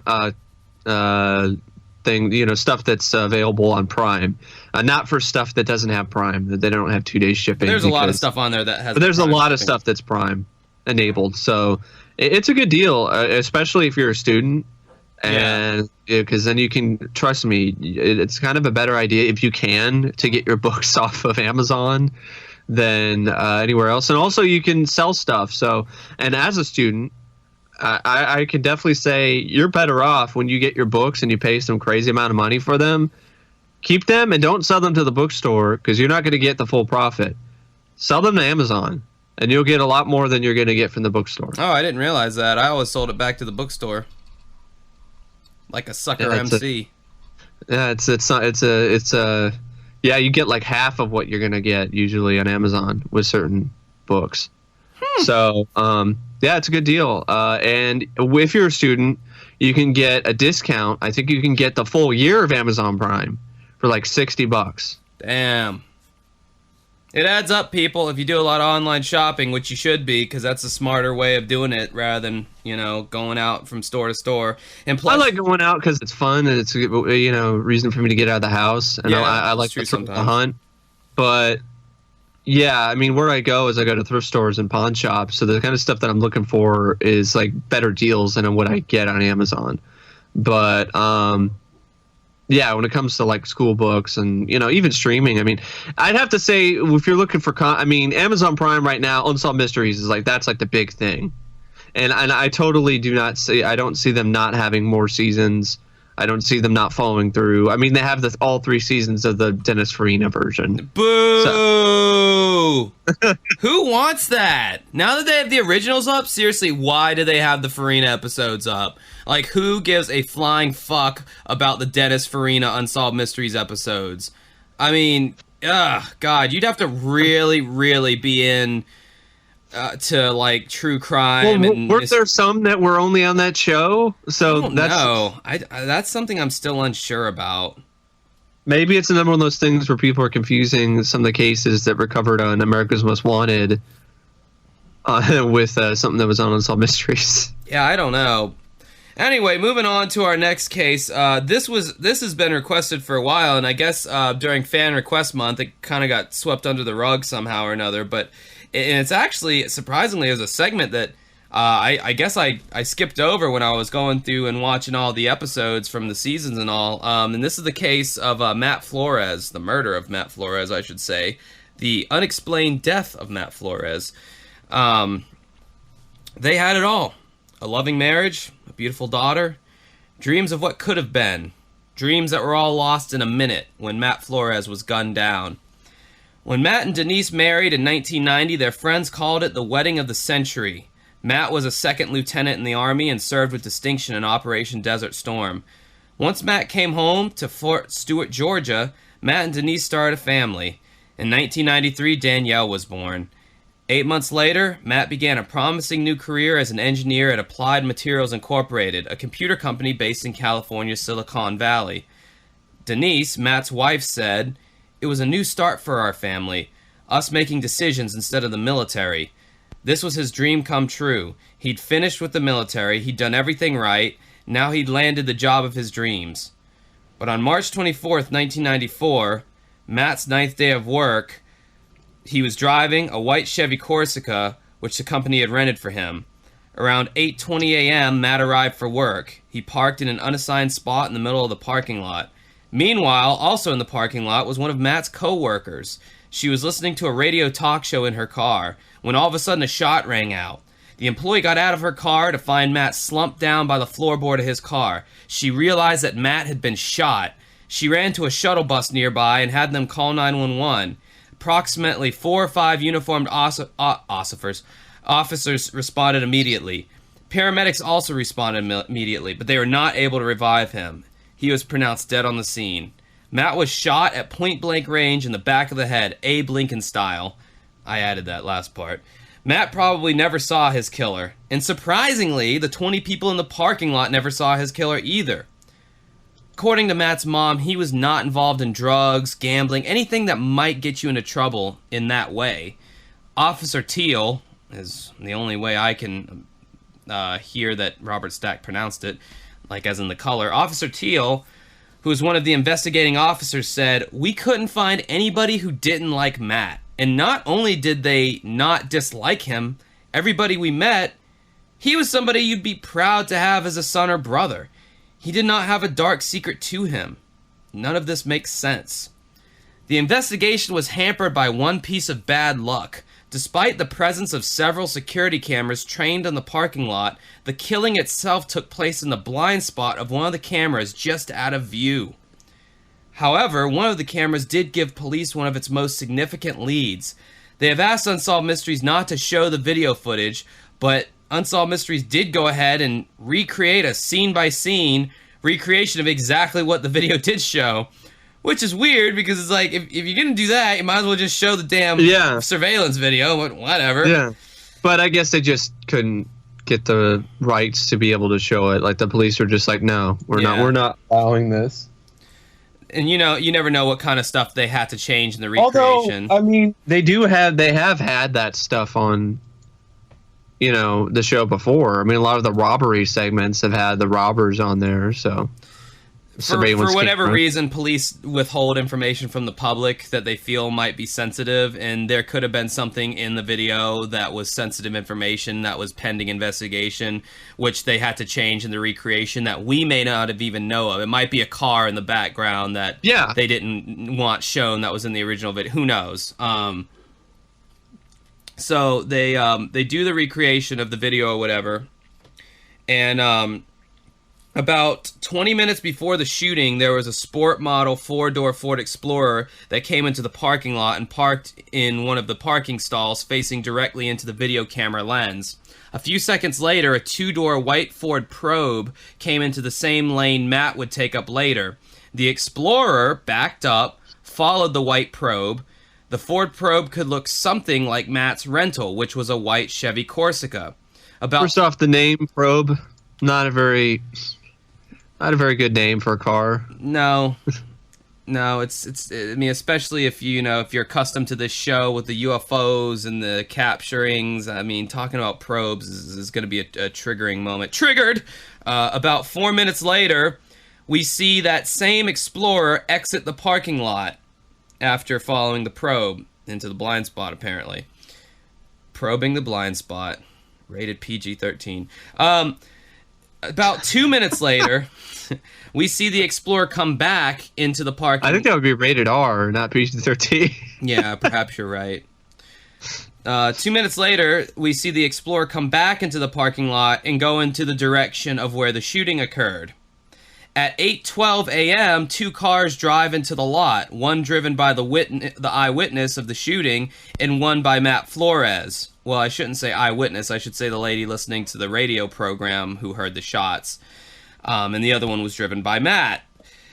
thing, you know, stuff that's available on Prime, not for stuff that doesn't have Prime. That they don't have 2 days shipping. There's a lot of stuff on there that has. But there's a lot shipping. of stuff that's Prime enabled, so it's a good deal, especially if you're a student, and because then you can trust me. It's kind of a better idea if you can to get your books off of Amazon than anywhere else, and also you can sell stuff. So, and as a student, I can definitely say you're better off when you get your books and you pay some crazy amount of money for them. Keep them and don't sell them to the bookstore, because you're not going to get the full profit. Sell them to Amazon, and you'll get a lot more than you're going to get from the bookstore. Oh, I didn't realize that. I always sold it back to the bookstore, like a sucker MC. Yeah, you get like half of what you're going to get usually on Amazon with certain books. So, yeah, it's a good deal. And if you're a student, you can get a discount. I think you can get the full year of Amazon Prime for like $60. Damn. It adds up, people, if you do a lot of online shopping, which you should be, because that's a smarter way of doing it rather than, going out from store to store. And plus, I like going out because it's fun and it's, reason for me to get out of the house. And I like to hunt. But, yeah, I mean, where I go is I go to thrift stores and pawn shops. So the kind of stuff that I'm looking for is, like, better deals than what I get on Amazon. But, yeah, when it comes to like school books and even streaming, I mean, I'd have to say if you're looking for, Amazon Prime right now, Unsolved Mysteries is like that's like the big thing, and I totally I don't see them not having more seasons. I don't see them not following through. I mean, they have all 3 seasons of the Dennis Farina version. Boo! So. Who wants that? Now that they have the originals up, seriously, why do they have the Farina episodes up? Like, who gives a flying fuck about the Dennis Farina Unsolved Mysteries episodes? I mean, God, you'd have to really, really be in to like true crime. Well, and weren't there some that were only on that show? So that's something I'm still unsure about. Maybe it's another one of those things where people are confusing some of the cases that were covered on America's Most Wanted with something that was on Unsolved Mysteries. Yeah, I don't know. Anyway, moving on to our next case. This has been requested for a while, and I guess during Fan Request Month, it kind of got swept under the rug somehow or another. But it's actually, surprisingly, as a segment that I guess I skipped over when I was going through and watching all the episodes from the seasons and all. And this is the case of Matt Flores, the murder of Matt Flores, I should say. The unexplained death of Matt Flores. They had it all. A loving marriage, a beautiful daughter, dreams of what could have been, dreams that were all lost in a minute when Matt Flores was gunned down. When Matt and Denise married in 1990, their friends called it the wedding of the century. Matt was a second lieutenant in the Army and served with distinction in Operation Desert Storm. Once Matt came home to Fort Stewart, Georgia, Matt and Denise started a family. In 1993, Danielle was born. 8 months later, Matt began a promising new career as an engineer at Applied Materials Incorporated, a computer company based in California's Silicon Valley. Denise, Matt's wife, said, "It was a new start for our family, us making decisions instead of the military. This was his dream come true. He'd finished with the military, he'd done everything right, now he'd landed the job of his dreams." But on March 24th, 1994, Matt's 9th day of work, he was driving a white Chevy Corsica, which the company had rented for him. Around 8:20 a.m., Matt arrived for work. He parked in an unassigned spot in the middle of the parking lot. Meanwhile, also in the parking lot was one of Matt's co-workers. She was listening to a radio talk show in her car, when all of a sudden a shot rang out. The employee got out of her car to find Matt slumped down by the floorboard of his car. She realized that Matt had been shot. She ran to a shuttle bus nearby and had them call 911. Approximately 4 or 5 uniformed officers responded immediately. Paramedics also responded immediately, but they were not able to revive him. He was pronounced dead on the scene. Matt was shot at point-blank range in the back of the head, Abe Lincoln style. I added that last part. Matt probably never saw his killer. And surprisingly, the 20 people in the parking lot never saw his killer either. According to Matt's mom, he was not involved in drugs, gambling, anything that might get you into trouble in that way. Officer Teal, is the only way I can hear that Robert Stack pronounced it, like as in the color. Officer Teal, who was one of the investigating officers, said, "We couldn't find anybody who didn't like Matt. And not only did they not dislike him, everybody we met, he was somebody you'd be proud to have as a son or brother. He did not have a dark secret to him. None of this makes sense." The investigation was hampered by one piece of bad luck. Despite the presence of several security cameras trained on the parking lot, the killing itself took place in the blind spot of one of the cameras just out of view. However, one of the cameras did give police one of its most significant leads. They have asked Unsolved Mysteries not to show the video footage, but Unsolved Mysteries did go ahead and recreate a scene-by-scene recreation of exactly what the video did show. Which is weird, because it's like, if you're going to do that, you might as well just show the damn surveillance video, whatever. Yeah, but I guess they just couldn't get the rights to be able to show it. Like, the police were just like, no, we're not allowing this. And you never know what kind of stuff they had to change in the recreation. Although, I mean, they have had that stuff on, the show before. I mean, a lot of the robbery segments have had the robbers on there, so. For whatever reason, police withhold information from the public that they feel might be sensitive, and there could have been something in the video that was sensitive information that was pending investigation, which they had to change in the recreation that we may not have even know of. It might be a car in the background that they didn't want shown that was in the original video. Who knows? So they do the recreation of the video or whatever, and about 20 minutes before the shooting, there was a sport model 4-door Ford Explorer that came into the parking lot and parked in one of the parking stalls facing directly into the video camera lens. A few seconds later, a 2-door white Ford Probe came into the same lane Matt would take up later. The Explorer backed up, followed the white Probe. The Ford Probe could look something like Matt's rental, which was a white Chevy Corsica. First off, the name Probe, not a very good name for a car. No, it's. I mean, especially if if you're accustomed to this show with the UFOs and the capturings. I mean, talking about probes is going to be a triggering moment. Triggered. About 4 minutes later, we see that same Explorer exit the parking lot after following the probe into the blind spot. Apparently, probing the blind spot. Rated PG-13. About 2 minutes later, we see the Explorer come back into the parking lot. I think that would be rated R, not PG-13. Yeah, perhaps you're right. 2 minutes later, we see the Explorer come back into the parking lot and go into the direction of where the shooting occurred. At 8:12 a.m., 2 cars drive into the lot, one driven by the eyewitness of the shooting and one by Matt Flores. well, I shouldn't say eyewitness. I should say the lady listening to the radio program who heard the shots. And the other one was driven by Matt.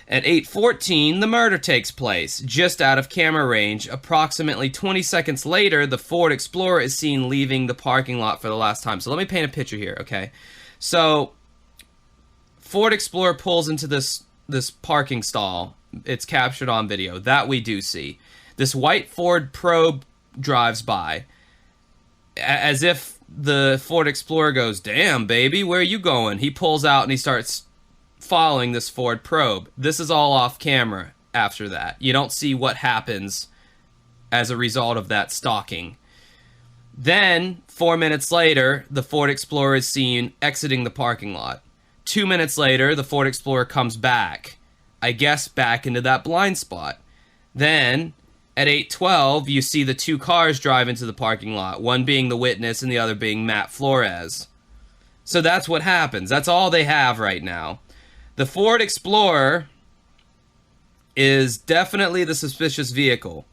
At 8:14, the murder takes place, just out of camera range. Approximately 20 seconds later, the Ford Explorer is seen leaving the parking lot for the last time. So let me paint a picture here, okay? So, Ford Explorer pulls into this parking stall. It's captured on video. That we do see. This white Ford Probe drives by, as if the Ford Explorer goes, "Damn, baby, where are you going?" He pulls out and he starts following this Ford Probe. This is all off camera after that. You don't see what happens as a result of that stalking. Then, 4 minutes later, the Ford Explorer is seen exiting the parking lot. 2 minutes later, the Ford Explorer comes back. I guess back into that blind spot. Then, at 8:12, you see the two cars drive into the parking lot, one being the witness and the other being Matt Flores. So that's what happens. That's all they have right now. The Ford Explorer is definitely the suspicious vehicle.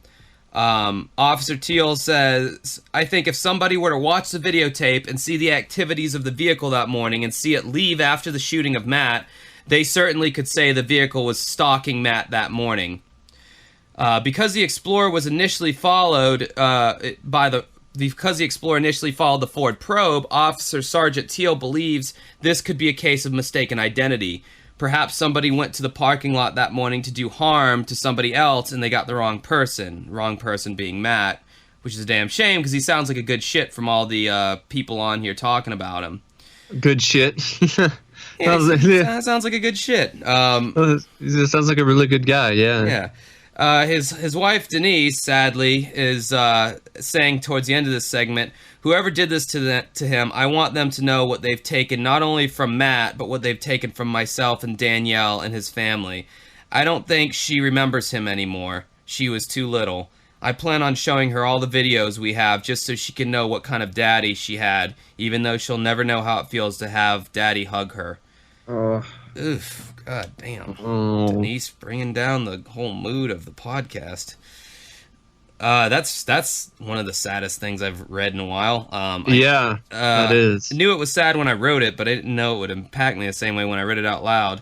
Officer Teal says, "I think if somebody were to watch the videotape and see the activities of the vehicle that morning and see it leave after the shooting of Matt, they certainly could say the vehicle was stalking Matt that morning." Because the Explorer was initially followed because the Explorer initially followed the Ford Probe, Officer Sergeant Teal believes this could be a case of mistaken identity. Perhaps somebody went to the parking lot that morning to do harm to somebody else and they got the wrong person. Wrong person being Matt, which is a damn shame because he sounds like a good shit from all the people on here talking about him. Good shit. Sounds like a good shit. He sounds like a really good guy, yeah. Yeah. His wife, Denise, sadly, is saying towards the end of this segment, "Whoever did this to him, I want them to know what they've taken not only from Matt, but what they've taken from myself and Danielle and his family. I don't think she remembers him anymore. She was too little. I plan on showing her all the videos we have just so she can know what kind of daddy she had, even though she'll never know how it feels to have daddy hug her." Oof, god damn. Denise bringing down the whole mood of the podcast. That's one of the saddest things I've read in a while. That is. I knew it was sad when I wrote it, but I didn't know it would impact me the same way when I read it out loud.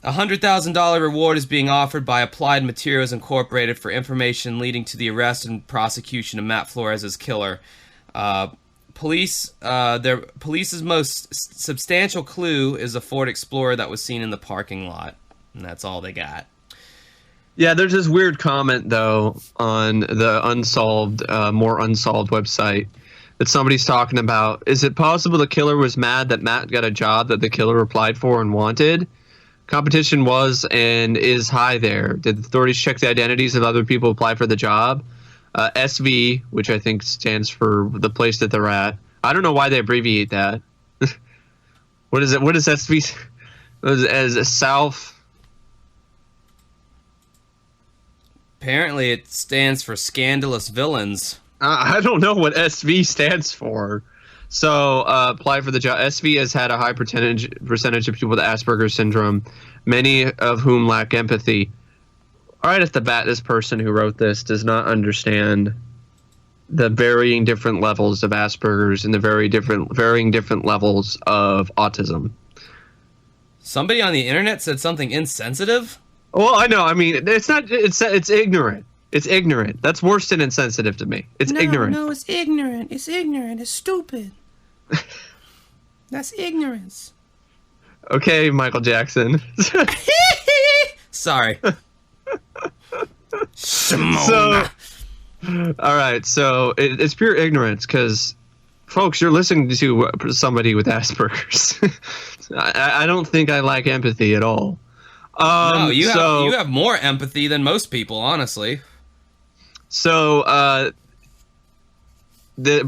A $100,000 reward is being offered by Applied Materials Incorporated for information leading to the arrest and prosecution of Matt Flores' killer. Police's most substantial clue is a Ford Explorer that was seen in the parking lot, and that's all they got. Yeah, there's this weird comment though on the more unsolved website that somebody's talking about. Is it possible the killer was mad that Matt got a job that the killer applied for and wanted? Competition was and is high there. Did the authorities check the identities of other people who applied for the job? SV, which I think stands for the place that they're at. I don't know why they abbreviate that. What is it? What is SV? As a South? Apparently it stands for Scandalous Villains. I don't know what SV stands for. So apply for the job. SV has had a high percentage of people with Asperger's syndrome, many of whom lack empathy. Right at the bat, this person who wrote this does not understand the varying different levels of Asperger's and the varying different levels of autism. Somebody on the internet said something insensitive? Well, I know. I mean, it's not. It's ignorant. It's ignorant. That's worse than insensitive to me. It's ignorant. No, it's ignorant. It's ignorant. It's stupid. That's ignorance. Okay, Michael Jackson. Sorry. Simona. All right, so it's pure ignorance because, folks, you're listening to somebody with Asperger's. I don't think I lack empathy at all. No, you have more empathy than most people, honestly. So, the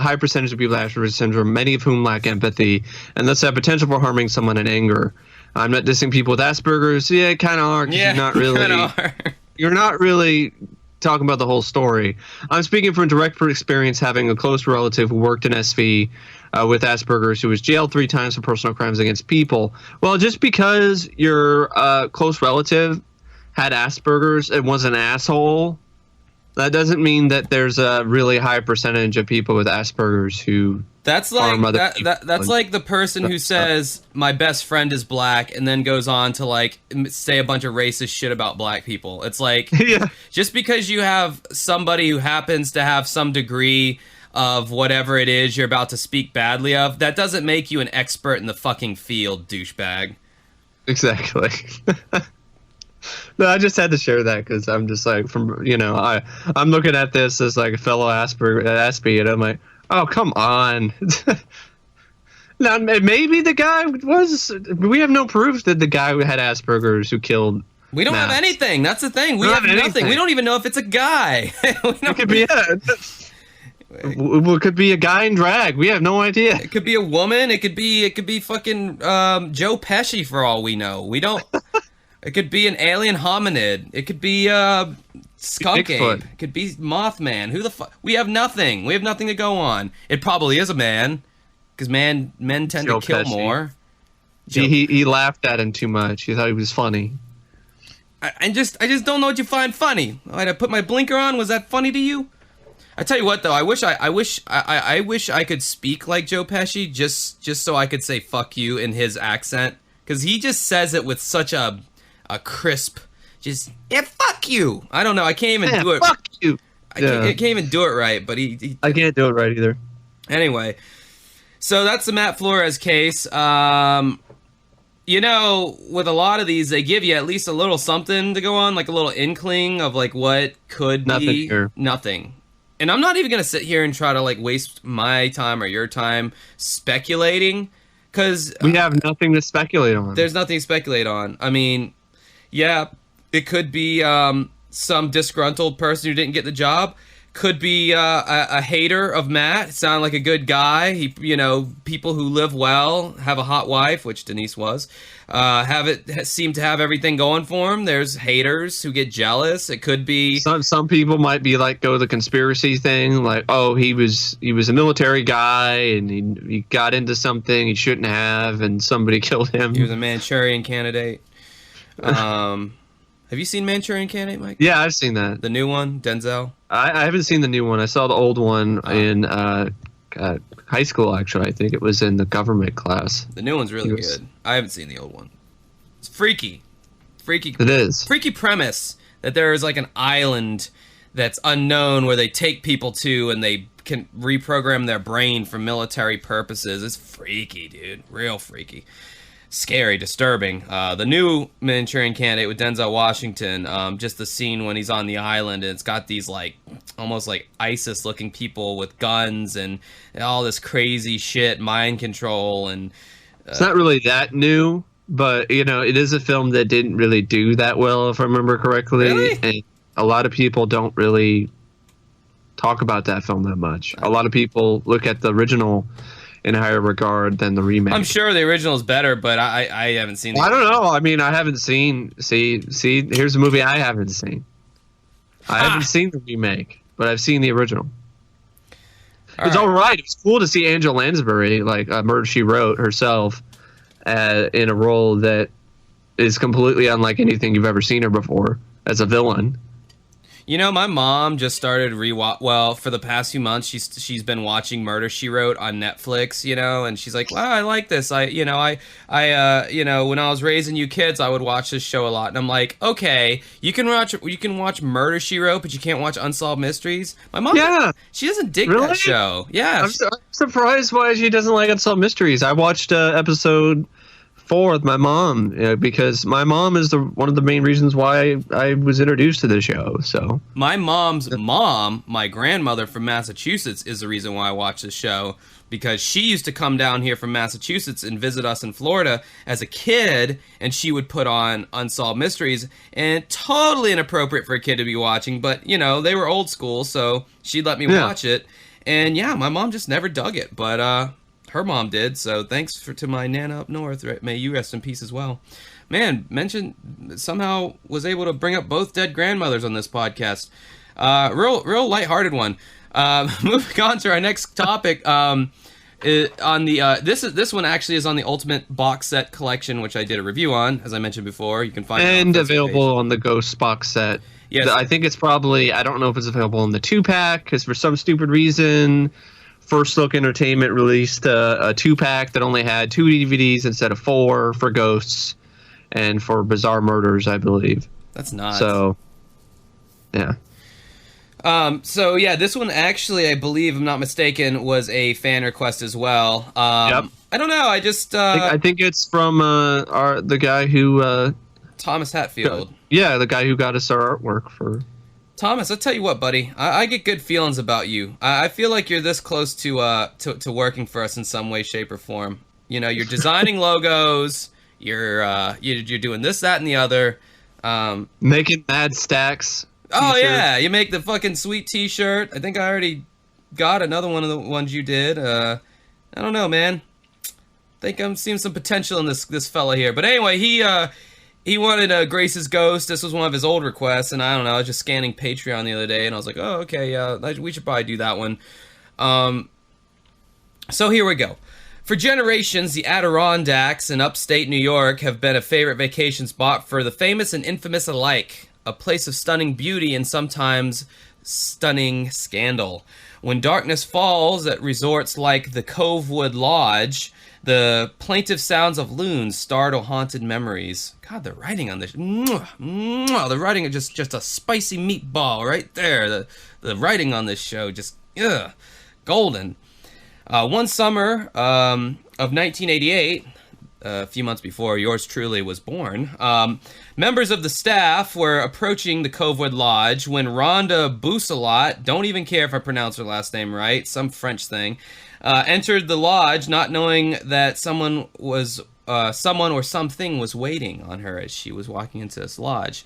high percentage of people with Asperger's syndrome, many of whom lack empathy, and thus have potential for harming someone in anger. I'm not dissing people with Asperger's. Yeah, kind of are. Yeah, you're not really. You're not really talking about the whole story. I'm speaking from direct experience, having a close relative who worked in SV with Asperger's, who was jailed 3 times for personal crimes against people. Well, just because your close relative had Asperger's and was an asshole That doesn't mean that there's a really high percentage of people with Asperger's who That's like harm other that, people. that's like the person who says my best friend is black and then goes on to like say a bunch of racist shit about black people. It's like Yeah. just because you have somebody who happens to have some degree of whatever it is you're about to speak badly of, that doesn't make you an expert in the fucking field, douchebag. Exactly. No, I just had to share that because I'm just like, I'm looking at this as like a fellow Aspie, and I'm like, oh, come on. Now, maybe the guy we have no proof that the guy who had Asperger's who killed We don't Matt. have anything. That's the thing. We have nothing. We don't even know if it's a guy. It could be it could be a guy in drag. We have no idea. It could be a woman. It could be fucking Joe Pesci for all we know. We don't. It could be an alien hominid. It could be skunk ape. Bigfoot. It could be Mothman. Who the fuck? We have nothing. We have nothing to go on. It probably is a man, because men tend Joe to kill Pesci. more. He laughed at him too much. He thought he was funny. I just don't know what you find funny. Alright, I put my blinker on. Was that funny to you? I tell you what, though, I wish I could speak like Joe Pesci, just so I could say "fuck you" in his accent, because he just says it with such a crisp, just fuck you. I don't know. I can't even do it. Fuck you. I can't even do it right. But he I can't do it right either. Anyway, so that's the Matt Flores case. You know, with a lot of these, they give you at least a little something to go on, like a little inkling of like what could Nothing be. here. Nothing. And I'm not even gonna sit here and try to like waste my time or your time speculating, because We have nothing to speculate on. there's nothing to speculate on. I mean, yeah, it could be some disgruntled person who didn't get the job. Could be a hater of Matt. Sound like a good guy. People who live well, have a hot wife, which Denise was, seem to have everything going for him. There's haters who get jealous. It could be Some people might be like go the conspiracy thing, like, oh, he was a military guy and he got into something he shouldn't have, and somebody killed him. he was a Manchurian Candidate. Have you seen Manchurian Candidate, Mike? Yeah, I've seen that. The new one, Denzel. I haven't seen the new one. I saw the old one in high school. Actually, I think it was in the government class. The new one's really Yes. good. I haven't seen the old one. It's freaky. It is. Freaky premise that there is like an island that's unknown where they take people to and they can reprogram their brain for military purposes. It's freaky, dude. Real freaky. Scary, disturbing. The new Manchurian Candidate with Denzel Washington, just the scene when he's on the island and it's got these like almost like ISIS looking people with guns and all this crazy shit, mind control, and It's not really that new, but it is a film that didn't really do that well, if I remember correctly. Really? And a lot of people don't really talk about that film that much. A lot of people look at the original in higher regard than the remake. I'm sure the original is better, but I haven't seen it. I don't know. I mean, I haven't seen. See, here's a movie I haven't seen. I haven't seen the remake, but I've seen the original. It's all right. It's cool to see Angela Lansbury, like Murder, She Wrote herself, in a role that is completely unlike anything you've ever seen her before as a villain. My mom just started for the past few months she's been watching Murder, She Wrote on Netflix, and she's like, "Wow, I like this. When I was raising you kids, I would watch this show a lot." And I'm like, "Okay, you can watch Murder, She Wrote, but you can't watch Unsolved Mysteries." My mom, she doesn't dig Really? that show. Yeah, I'm surprised why she doesn't like Unsolved Mysteries. I watched episode 4 with my mom because my mom is one of the main reasons why I was introduced to the show. So my mom's mom, my grandmother from Massachusetts, is the reason why I watch this show, because she used to come down here from Massachusetts and visit us in Florida as a kid, and she would put on Unsolved Mysteries, and totally inappropriate for a kid to be watching, but they were old school, so she'd let me watch it, and my mom just never dug it, but her mom did, so thanks to my Nana up north. May you rest in peace as well. Man, somehow was able to bring up both dead grandmothers on this podcast. Real lighthearted one. Moving on to our next topic. This one actually is on the Ultimate Box Set Collection, which I did a review on, as I mentioned before. You can find it and on the available page. on the Ghost box set. Yes. I think it's probably, I don't know if it's available in the 2-pack, because for some stupid reason, First Look Entertainment released a 2-pack that only had 2 DVDs instead of 4 for Ghosts and for Bizarre Murders, I believe. That's nuts. So, yeah. So yeah, this one actually, I believe, if I'm not mistaken, was a fan request as well. Yep. I don't know. I just I think it's from the guy who Thomas Hatfield. Yeah, the guy who got us our artwork for. Thomas, I'll tell you what, buddy. I get good feelings about you. I feel like you're this close to working for us in some way, shape, or form. You know, you're designing logos. You're doing this, that, and the other. Making mad stacks. Oh yeah, you make the fucking sweet T-shirt. I think I already got another one of the ones you did. I don't know, man. I think I'm seeing some potential in this fella here. But anyway, he wanted Grace's Ghost. This was one of his old requests, and I don't know. I was just scanning Patreon the other day, and I was like, oh, okay, yeah, we should probably do that one. So here we go. For generations, the Adirondacks in upstate New York have been a favorite vacation spot for the famous and infamous alike. A place of stunning beauty and sometimes stunning scandal. When darkness falls at resorts like the Covewood Lodge, the plaintive sounds of loons startle haunted memories. God, the writing on this, the writing is just a spicy meatball right there. The writing on this show just, golden. One summer of 1988, a few months before yours truly was born, members of the staff were approaching the Covewood Lodge when Rhonda Bousselot, don't even care if I pronounce her last name right, some French thing, entered the lodge not knowing that someone or something was waiting on her as she was walking into this lodge.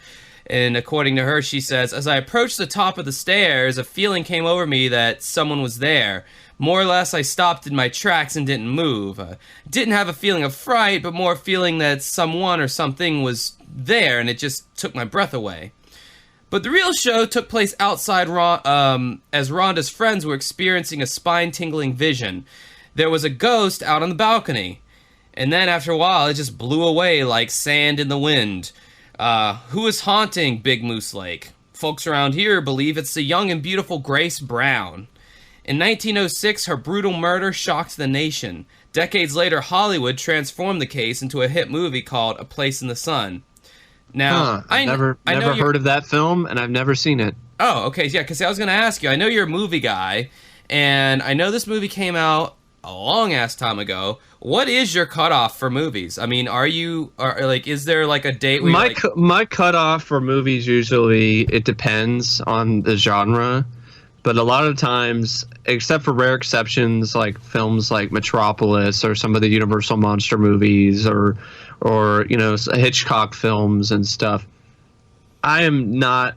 And according to her, she says, as I approached the top of the stairs, a feeling came over me that someone was there. More or less, I stopped in my tracks and didn't move. Didn't have a feeling of fright, but more a feeling that someone or something was there, and it just took my breath away. But the real show took place outside as Rhonda's friends were experiencing a spine-tingling vision. There was a ghost out on the balcony. And then after a while, it just blew away like sand in the wind. Who is haunting Big Moose Lake? Folks around here believe it's the young and beautiful Grace Brown. In 1906, her brutal murder shocked the nation. Decades later, Hollywood transformed the case into a hit movie called A Place in the Sun. Now, I've never heard of that film, and I've never seen it. Oh, okay, yeah, because I was going to ask you, I know you're a movie guy, and I know this movie came out a long-ass time ago. What is your cutoff for movies? I mean, is there like a date where my cutoff for movies usually, it depends on the genre. But a lot of times, except for rare exceptions, like films like Metropolis or some of the Universal monster movies or Hitchcock films and stuff, I am not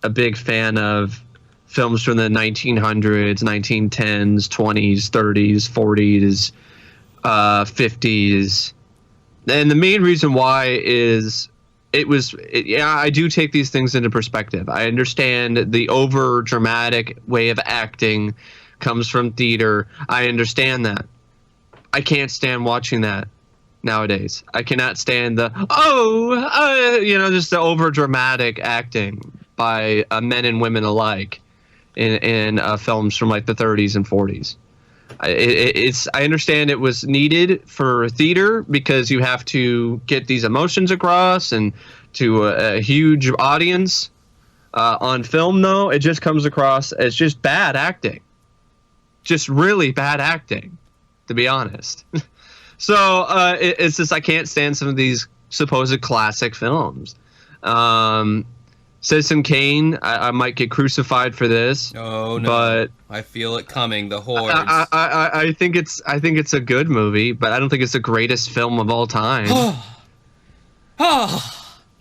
a big fan of films from the 1900s, 1910s, 20s, 30s, 40s, 50s. And the main reason why is I do take these things into perspective. I understand the over dramatic way of acting comes from theater. I understand that. I can't stand watching that nowadays. I cannot stand just the over dramatic acting by men and women alike in films from like the 30s and 40s. I understand it was needed for theater because you have to get these emotions across and to a huge audience. On film, though, it just comes across as just bad acting. Just really bad acting, to be honest. So it's just I can't stand some of these supposed classic films. Citizen Kane, I might get crucified for this. Oh no! But I feel it coming. The hordes. I think it's a good movie, but I don't think it's the greatest film of all time.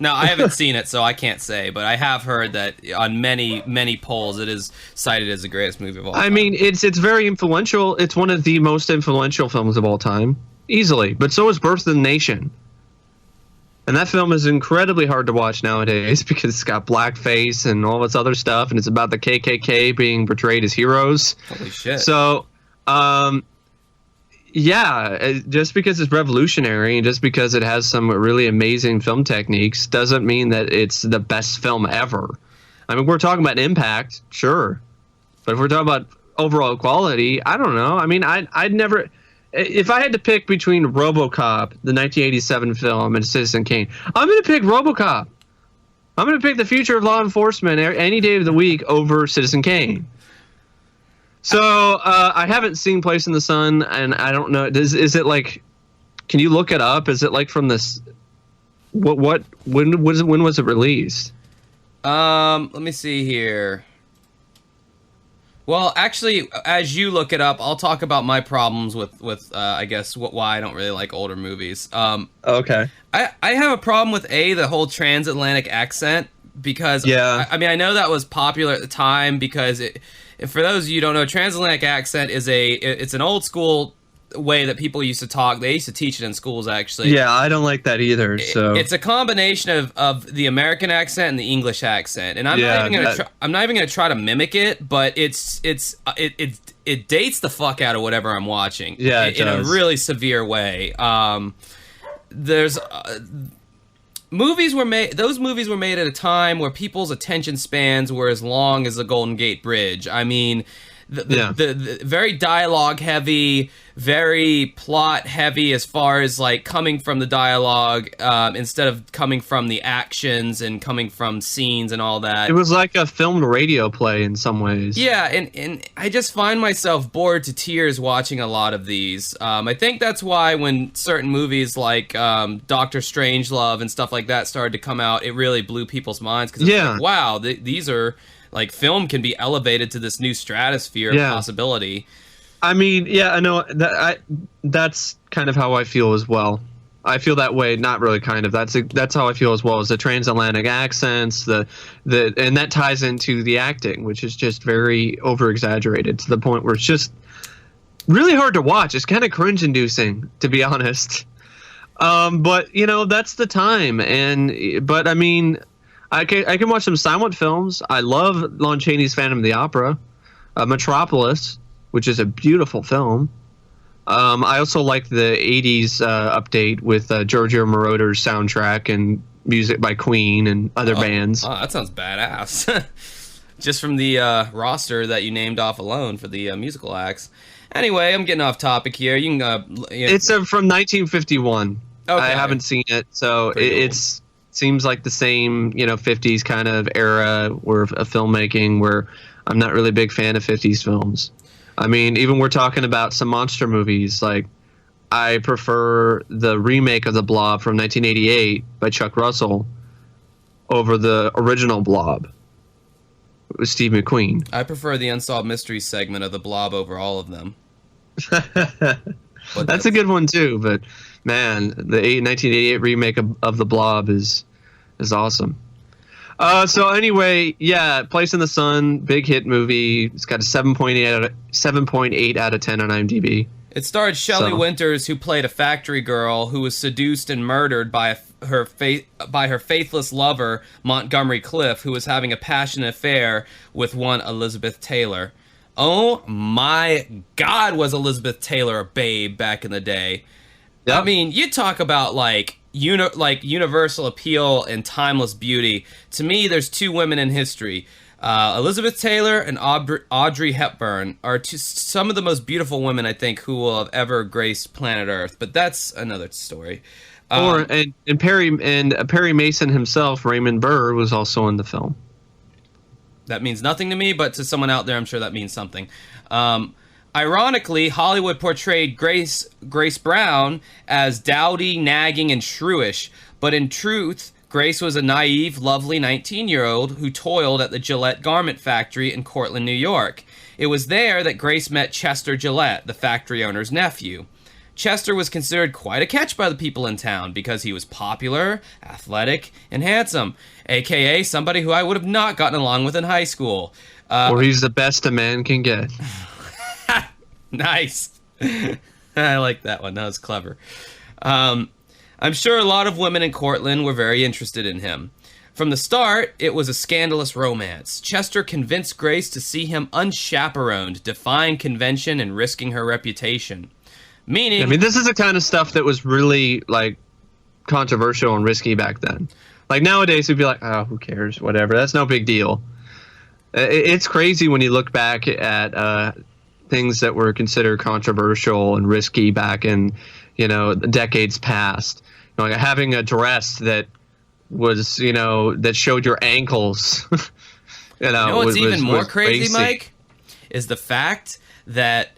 No, I haven't seen it, so I can't say. But I have heard that on many polls, it is cited as the greatest movie of all time. I mean, it's very influential. It's one of the most influential films of all time, easily. But so is Birth of the Nation. And that film is incredibly hard to watch nowadays because it's got blackface and all this other stuff, and it's about the KKK being portrayed as heroes. Holy shit. So, Yeah, just because it's revolutionary and just because it has some really amazing film techniques doesn't mean that it's the best film ever. I mean, we're talking about impact, sure, but if we're talking about overall quality, I don't know. I mean, I'd never. If I had to pick between RoboCop, the 1987 film, and Citizen Kane, I'm going to pick RoboCop. I'm going to pick the future of law enforcement any day of the week over Citizen Kane. So I haven't seen Place in the Sun, and I don't know. Is it like? Can you look it up? Is it like from this? When was it released? Let me see here. Well, actually, as you look it up, I'll talk about my problems with I guess why I don't really like older movies. Okay. I have a problem with the whole transatlantic accent because I mean I know that was popular at the time because for those of you who don't know, transatlantic accent is it's an old school way that people used to talk. They used to teach it in schools, actually. Yeah, I don't like that either. So it's a combination of the American accent and the English accent, and I'm not even gonna try to mimic it, but it dates the fuck out of whatever I'm watching. Yeah, in a really severe way. There's movies were made. Those movies were made at a time where people's attention spans were as long as the Golden Gate Bridge. I mean, the very dialogue heavy, very plot heavy as far as like coming from the dialogue instead of coming from the actions and coming from scenes and all that. It was like a filmed radio play in some ways. Yeah, and I just find myself bored to tears watching a lot of these. I think that's why when certain movies like Doctor Strangelove and stuff like that started to come out, it really blew people's minds because like, wow, these are... Like, film can be elevated to this new stratosphere of possibility. I mean, I know that's kind of how I feel as well. I feel that way, not really kind of. That's how I feel as well. Is the transatlantic accents, and that ties into the acting, which is just very over exaggerated to the point where it's just really hard to watch. It's kind of cringe inducing, to be honest. But that's the time, but I mean. I can watch some silent films. I love Lon Chaney's Phantom of the Opera, Metropolis, which is a beautiful film. I also like the 80s update with Giorgio Moroder's soundtrack and music by Queen and other bands. Oh, that sounds badass. Just from the roster that you named off alone for the musical acts. Anyway, I'm getting off topic here. You can. It's from 1951. Okay. I haven't seen it, so it's... Seems like the same, 50s kind of era of filmmaking where I'm not really a big fan of 50s films. I mean, even we're talking about some monster movies. Like, I prefer the remake of The Blob from 1988 by Chuck Russell over the original Blob with Steve McQueen. I prefer the Unsolved Mysteries segment of The Blob over all of them. That's a good one, too, but... Man, the 1988 remake of The Blob is awesome. So anyway, Place in the Sun, big hit movie. It's got a 7.8 out of 10 on IMDb. It starred Shelley Winters, who played a factory girl who was seduced and murdered by her faithless lover, Montgomery Cliff, who was having a passionate affair with one Elizabeth Taylor. Oh my God, was Elizabeth Taylor a babe back in the day. Yep. I mean, you talk about universal appeal and timeless beauty. To me, there's two women in history. Elizabeth Taylor and Audrey Hepburn are some of the most beautiful women, I think, who will have ever graced planet Earth. But that's another story. And Perry Mason himself, Raymond Burr, was also in the film. That means nothing to me, but to someone out there, I'm sure that means something. Ironically, Hollywood portrayed Grace Brown as dowdy, nagging, and shrewish, but in truth, Grace was a naive, lovely 19-year-old who toiled at the Gillette garment factory in Cortland, New York. It was there that Grace met Chester Gillette, the factory owner's nephew. Chester was considered quite a catch by the people in town because he was popular, athletic, and handsome, aka somebody who I would have not gotten along with in high school. Or he's the best a man can get. Nice. I like that one. That was clever. I'm sure a lot of women in Cortland were very interested in him. From the start, it was a scandalous romance. Chester convinced Grace to see him unchaperoned, defying convention and risking her reputation. Meaning, I mean, this is the kind of stuff that was really like controversial and risky back then. Like nowadays, we'd be like, oh, who cares? Whatever. That's no big deal. It's crazy when you look back at things that were considered controversial and risky back in, decades past. Like having a dress that was, that showed your ankles. What's even more crazy, Mike, is the fact that,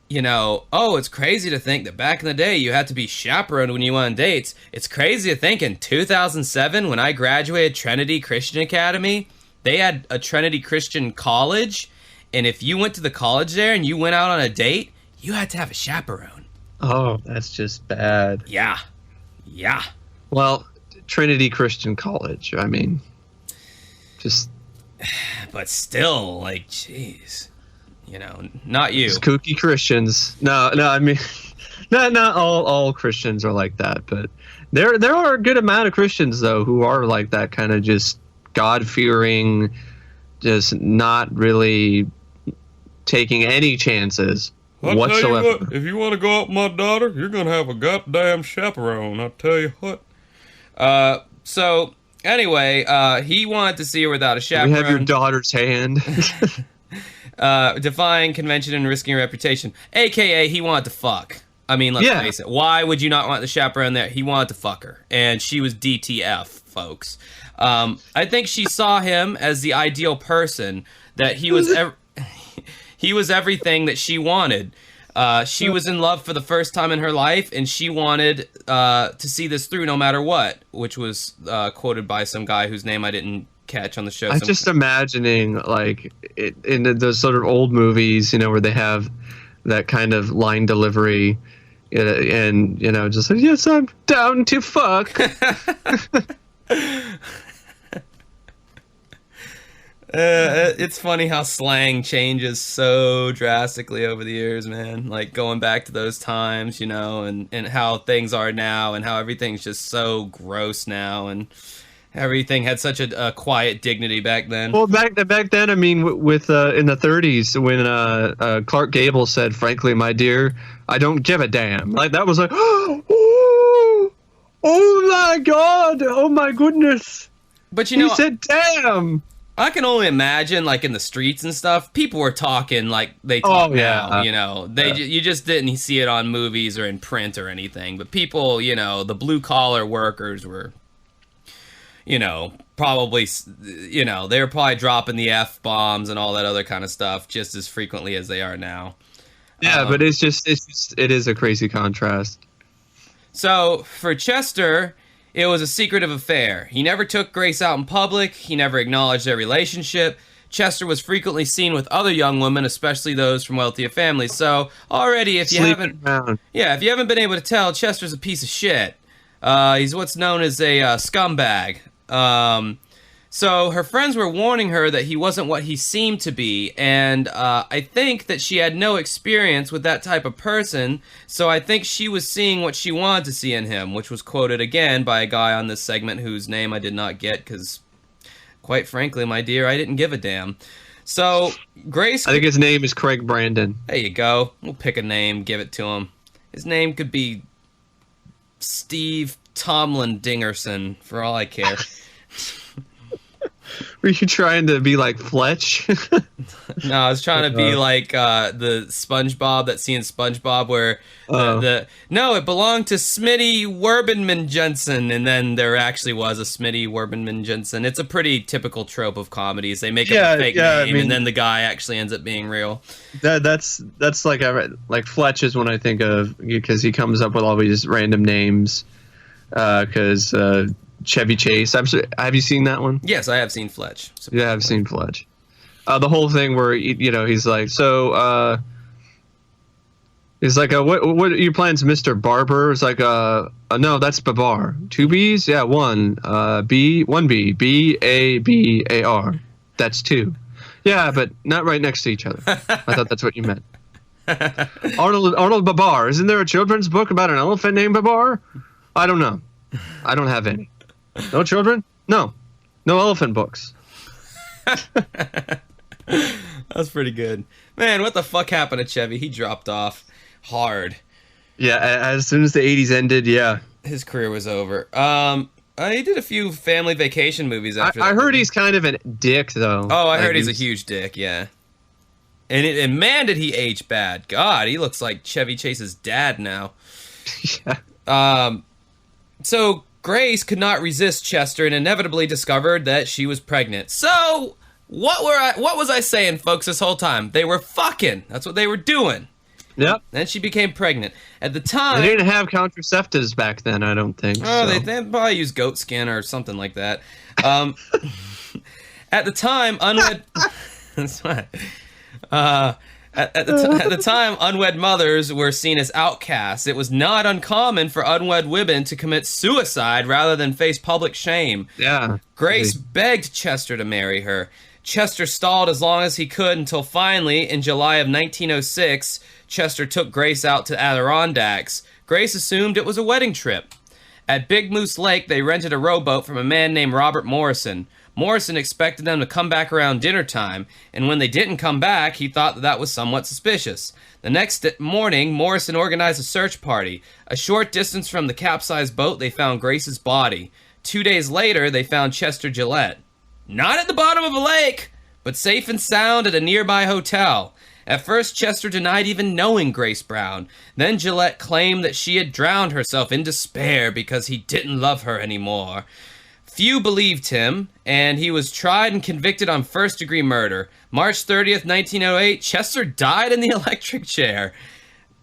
it's crazy to think that back in the day you had to be chaperoned when you went on dates. It's crazy to think in 2007, when I graduated Trinity Christian Academy, they had a Trinity Christian college, and if you went to the college there and you went out on a date, you had to have a chaperone. Oh, that's just bad. Yeah. Well, Trinity Christian College, I mean, just... But still, like, jeez. Not you. It's kooky Christians. No, I mean, not all Christians are like that, but there are a good amount of Christians, though, who are like that kind of just God-fearing, just not really taking any chances whatsoever. Tell you what, if you want to go out with my daughter, you're going to have a goddamn chaperone, I'll tell you what. So, anyway, he wanted to see her without a chaperone. We have your daughter's hand. Defying convention and risking her reputation. AKA, he wanted to fuck. I mean, let's face it. Why would you not want the chaperone there? He wanted to fuck her. And she was DTF, folks. I think she saw him as the ideal person, that he was he was everything that she wanted. She was in love for the first time in her life, and she wanted to see this through no matter what, which was quoted by some guy whose name I didn't catch on the show. I'm just imagining, like, in those sort of old movies, where they have that kind of line delivery, and, just like, yes, I'm down to fuck. It's funny how slang changes so drastically over the years, man. Like, going back to those times, and how things are now, and how everything's just so gross now, and everything had such a quiet dignity back then. Well, back then, I mean, with in the 30s, when Clark Gable said, "Frankly, my dear, I don't give a damn," like that was like, oh my God, oh my goodness. But he said, "Damn." I can only imagine, like, in the streets and stuff, people were talking like they talk now, you just didn't see it on movies or in print or anything. But people, the blue-collar workers were, probably, they were probably dropping the F-bombs and all that other kind of stuff just as frequently as they are now. Yeah, but it is a crazy contrast. So, for Chester, it was a secretive affair. He never took Grace out in public. He never acknowledged their relationship. Chester was frequently seen with other young women, especially those from wealthier families. So already, if you haven't been able to tell, Chester's a piece of shit. He's what's known as a scumbag. So her friends were warning her that he wasn't what he seemed to be, and I think that she had no experience with that type of person, so I think she was seeing what she wanted to see in him, which was quoted again by a guy on this segment whose name I did not get, because, quite frankly, my dear, I didn't give a damn. So, Grace... I think his name is Craig Brandon. There you go. We'll pick a name, give it to him. His name could be Steve Tomlin Dingerson, for all I care. Were you trying to be like Fletch? No, I was trying to be like the SpongeBob, that scene in SpongeBob where it belonged to Smitty Werbenman Jensen, and then there actually was a Smitty Werbenman Jensen. It's a pretty typical trope of comedies. They make up a fake name, and then the guy actually ends up being real. That's like Fletch is when I think of, because he comes up with all these random names. Because Chevy Chase. Have you seen that one? Yes, I have seen Fletch. Yeah, I've seen Fletch. The whole thing where he's like, so he's like, what are your plans, Mr. Barber? It's like, no, that's Babar. 2 B's, yeah, 1 B, 1 B, BABAR. That's 2. Yeah, but not right next to each other. I thought that's what you meant. Arnold Babar. Isn't there a children's book about an elephant named Babar? I don't know. I don't have any. No children? No. No elephant books. That's pretty good. Man, what the fuck happened to Chevy? He dropped off hard. Yeah, as soon as the 80s ended, yeah. His career was over. He did a few family vacation movies after I that. heard he's kind of a dick, though. Oh, I Like, heard he's a huge dick, yeah. And man, did he age bad. God, he looks like Chevy Chase's dad now. Yeah. So Grace could not resist Chester and inevitably discovered that she was pregnant. So what was I saying, folks, this whole time? They were fucking. That's what they were doing. Yep. Then she became pregnant. At the time, They didn't have contraceptives back then, I don't think. oh, so. they probably used goat skin or something like that. At the time, unwed. That's right. At the time, unwed mothers were seen as outcasts. It was not uncommon for unwed women to commit suicide rather than face public shame. Yeah. Grace begged Chester to marry her. Chester stalled as long as he could until finally, in July of 1906, Chester took Grace out to Adirondacks. Grace assumed it was a wedding trip. At Big Moose Lake, they rented a rowboat from a man named Robert Morrison. Morrison expected them to come back around dinner time, and when they didn't come back, he thought that was somewhat suspicious. The next morning, Morrison organized a search party. A short distance from the capsized boat, they found Grace's body. 2 days later, they found Chester Gillette. Not at the bottom of a lake, but safe and sound at a nearby hotel. At first, Chester denied even knowing Grace Brown. Then Gillette claimed that she had drowned herself in despair because he didn't love her anymore. Few believed him, and he was tried and convicted on first-degree murder. March 30th, 1908, Chester died in the electric chair.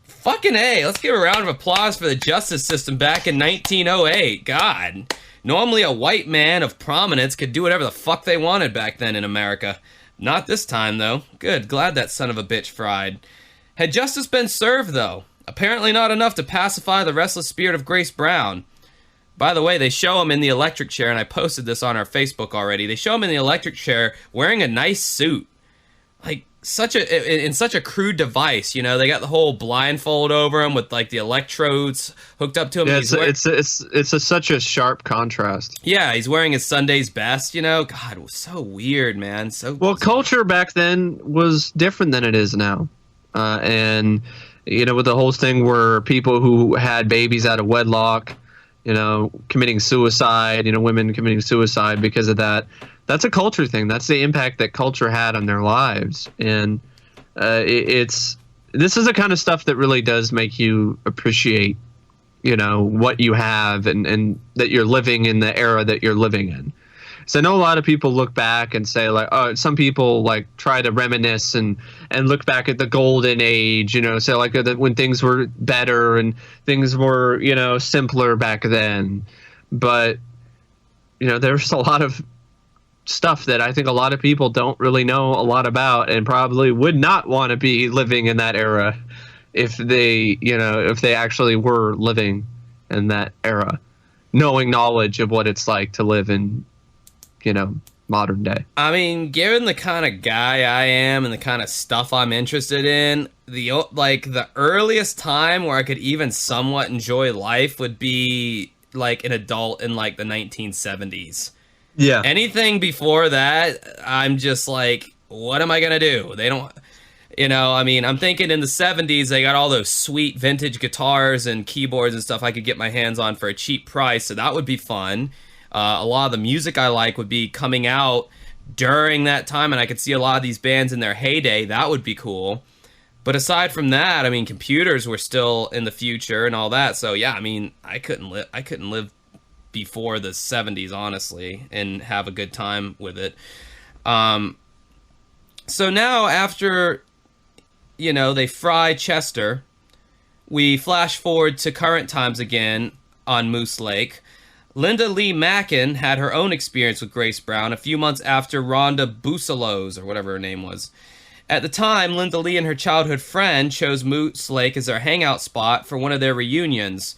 Fucking A, let's give a round of applause for the justice system back in 1908. God. Normally a white man of prominence could do whatever the fuck they wanted back then in America. Not this time, though. Good, glad that son of a bitch fried. Had justice been served, though? Apparently not enough to pacify the restless spirit of Grace Brown. By the way, they show him in the electric chair, and I posted this on our Facebook already. They show him in the electric chair wearing a nice suit. Like, in such a crude device, you know? They got the whole blindfold over him with, like, the electrodes hooked up to him. Yeah, it's such a sharp contrast. Yeah, he's wearing his Sunday's best, you know? God, it was so weird, man. So Well, culture back then was different than it is now. And, you know, with the whole thing where people who had babies out of wedlock, you know, committing suicide, you know, women committing suicide because of that. That's a culture thing. That's the impact that culture had on their lives. And this is the kind of stuff that really does make you appreciate, you know, what you have and that you're living in the era that you're living in. So I know a lot of people look back and say, like, oh, some people like try to reminisce and look back at the golden age, you know, say like when things were better and things were, you know, simpler back then. But, you know, there's a lot of stuff that I think a lot of people don't really know a lot about and probably would not want to be living in that era if they, you know, if they actually were living in that era, knowing knowledge of what it's like to live in, you know, modern day. I mean, given the kind of guy I am and the kind of stuff I'm interested in, the earliest time where I could even somewhat enjoy life would be like an adult in like the 1970s. Yeah. Anything before that, I'm just like, what am I gonna do? They don't, you know, I mean, I'm thinking in the 70s, they got all those sweet vintage guitars and keyboards and stuff I could get my hands on for a cheap price, so that would be fun. A lot of the music I like would be coming out during that time, and I could see a lot of these bands in their heyday. That would be cool. But aside from that, I mean, computers were still in the future and all that. So yeah, I mean, I couldn't live before the 70s, honestly, and have a good time with it. So now after, you know, they fry Chester, we flash forward to current times again on Moose Lake. Linda Lee Mackin had her own experience with Grace Brown a few months after Rhonda Busalos, or whatever her name was. At the time, Linda Lee and her childhood friend chose Moose Lake as their hangout spot for one of their reunions.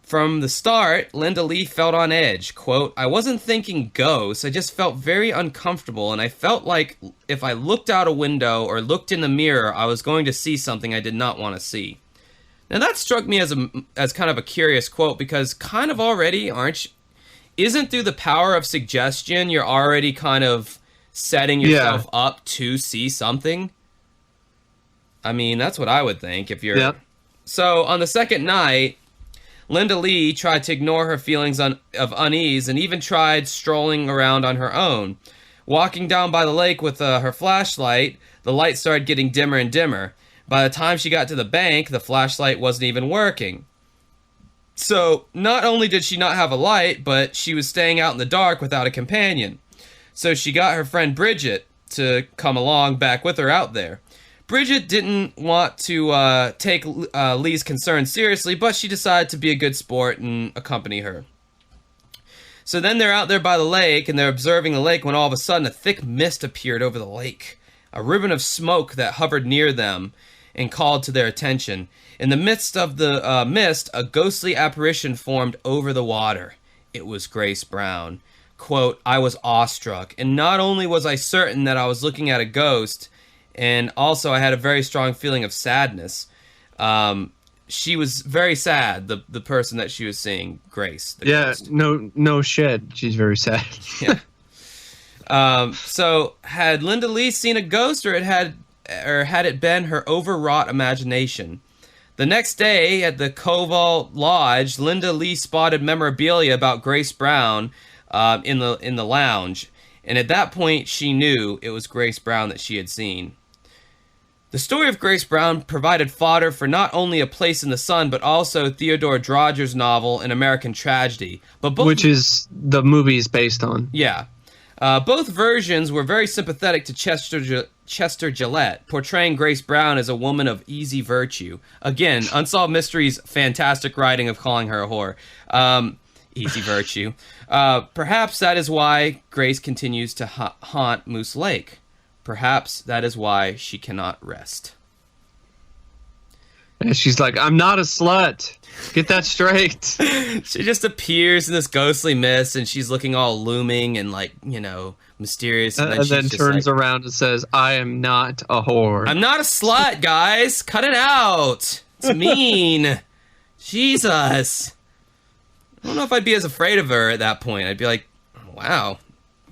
From the start, Linda Lee felt on edge. Quote, I wasn't thinking ghosts, I just felt very uncomfortable, and I felt like if I looked out a window or looked in the mirror, I was going to see something I did not want to see. Now that struck me as kind of a curious quote, because kind of already, isn't through the power of suggestion you're already kind of setting yourself up to see something? I mean, that's what I would think if you're... Yeah. So on the second night, Linda Lee tried to ignore her feelings of unease and even tried strolling around on her own. Walking down by the lake with her flashlight, the light started getting dimmer and dimmer. By the time she got to the bank, the flashlight wasn't even working. So, not only did she not have a light, but she was staying out in the dark without a companion. So she got her friend Bridget to come along back with her out there. Bridget didn't want to take Lee's concerns seriously, but she decided to be a good sport and accompany her. So then they're out there by the lake, and they're observing the lake when all of a sudden a thick mist appeared over the lake. A ribbon of smoke that hovered near them and called to their attention. In the midst of the mist, a ghostly apparition formed over the water. It was Grace Brown. Quote, I was awestruck, and not only was I certain that I was looking at a ghost, and also I had a very strong feeling of sadness. She was very sad, the person that she was seeing, Grace. The ghost. No shit. She's very sad. Yeah. So had Linda Lee seen a ghost, or had it been her overwrought imagination? The next day at the Koval Lodge, Linda Lee spotted memorabilia about Grace Brown in the lounge, and at that point she knew it was Grace Brown that she had seen. The story of Grace Brown provided fodder for not only A Place in the Sun, but also Theodore Drodger's novel, An American Tragedy. Which is the movie is based on. Yeah. Both versions were very sympathetic to Chester Gillette, portraying Grace Brown as a woman of easy virtue. Again, Unsolved Mysteries' fantastic writing of calling her a whore. Easy virtue. Perhaps that is why Grace continues to haunt Moose Lake. Perhaps that is why she cannot rest. And she's like, I'm not a slut. Get that straight. She just appears in this ghostly mist, and she's looking all looming and, like, mysterious. And then turns around and says, I am not a whore. I'm not a slut, guys. Cut it out. It's mean. Jesus. I don't know if I'd be as afraid of her at that point. I'd be like, wow,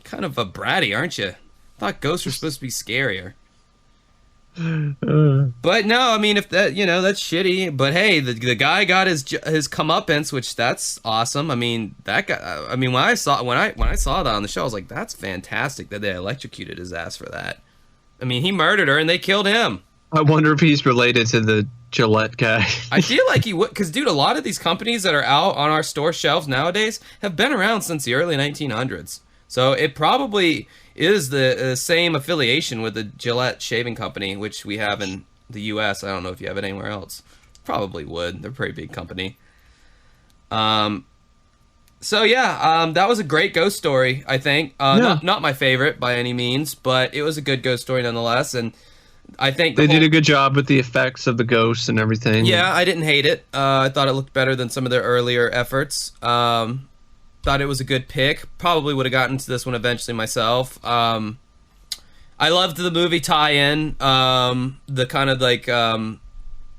kind of a bratty, aren't you? I thought ghosts were supposed to be scarier. But no, I mean, if that, that's shitty. But hey, the guy got his comeuppance, which that's awesome. I mean, that guy. I mean, when I saw that on the show, I was like, that's fantastic that they electrocuted his ass for that. I mean, he murdered her and they killed him. I wonder if he's related to the Gillette guy. I feel like he would, because dude, a lot of these companies that are out on our store shelves nowadays have been around since the early 1900s. So it probably is the same affiliation with the Gillette shaving company, which we have in the U.S. I don't know if you have it anywhere else. Probably would. They're a pretty big company. So yeah, that was a great ghost story, I think. Not my favorite by any means, but it was a good ghost story nonetheless. And I think they did a good job with the effects of the ghosts and everything. Yeah, I didn't hate it. I thought it looked better than some of their earlier efforts. Thought it was a good pick. Probably would have gotten to this one eventually myself. I loved the movie tie-in, the kind of like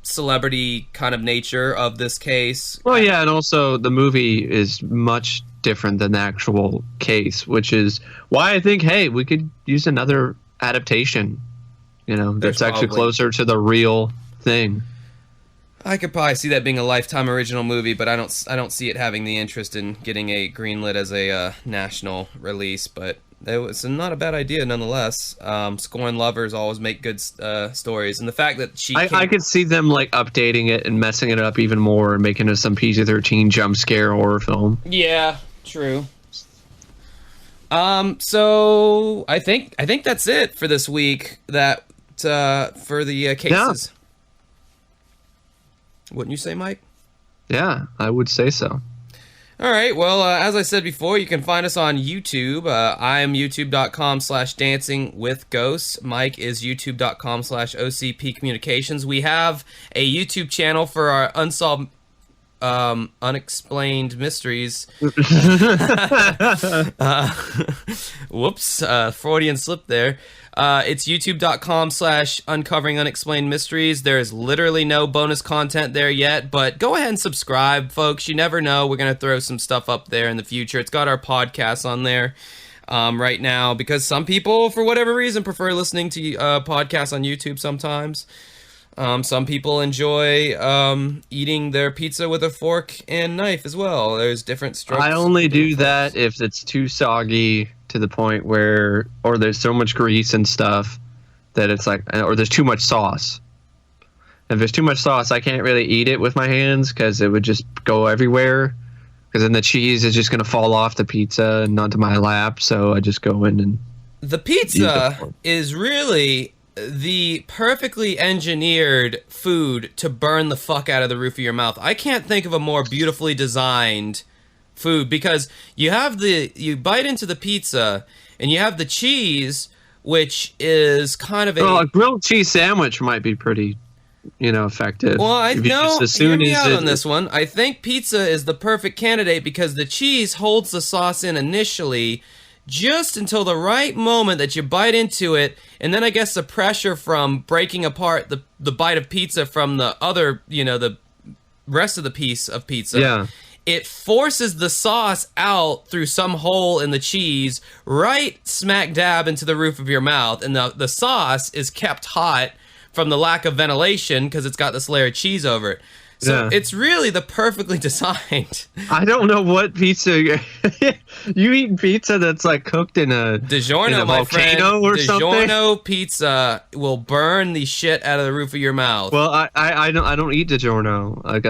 celebrity kind of nature of this case. Well, yeah, and also the movie is much different than the actual case, which is why I think, hey, we could use another adaptation. That's actually closer to the real thing. I could probably see that being a Lifetime original movie, but I don't see it having the interest in getting a greenlit as a national release. But it was not a bad idea nonetheless. Scorn lovers always make good stories, and the fact that I could see them like updating it and messing it up even more and making it some PG-13 jump scare horror film. Yeah, true. So I think that's it for this week. That for the cases. Yeah. Wouldn't you say, Mike? Yeah, I would say so. All right. Well, as I said before, you can find us on YouTube. I am youtube.com/dancingwithghosts. Mike is youtube.com/OCP Communications. We have a YouTube channel for our unsolved, unexplained mysteries. Whoops. Freudian slip there. It's youtube.com/uncovering unexplained mysteries. There's literally no bonus content there yet, but go ahead and subscribe, folks. You never know. We're going to throw some stuff up there in the future. It's got our podcasts on there right now because some people, for whatever reason, prefer listening to podcasts on YouTube sometimes. Some people enjoy eating their pizza with a fork and knife as well. There's different strokes. I only do that if it's too soggy to the point where, or there's so much grease and stuff that it's like, or there's too much sauce. If there's too much sauce, I can't really eat it with my hands because it would just go everywhere. Because then the cheese is just going to fall off the pizza and onto my lap. So I just go in and... The pizza is really the perfectly engineered food to burn the fuck out of the roof of your mouth. I can't think of a more beautifully designed food because you bite into the pizza and you have the cheese, which is kind of a grilled cheese sandwich might be pretty... effective. Well, hear me out on this one. I think pizza is the perfect candidate because the cheese holds the sauce in initially just until the right moment that you bite into it, and then I guess the pressure from breaking apart the bite of pizza from the other, the rest of the piece of pizza. Yeah. It forces the sauce out through some hole in the cheese, right smack dab into the roof of your mouth, and the sauce is kept hot from the lack of ventilation because it's got this layer of cheese over it. So it's really the perfectly designed. I don't know what pizza you eat pizza that's like cooked in a DiGiorno, my friend. DiGiorno pizza will burn the shit out of the roof of your mouth. Well, I don't eat DiGiorno. Like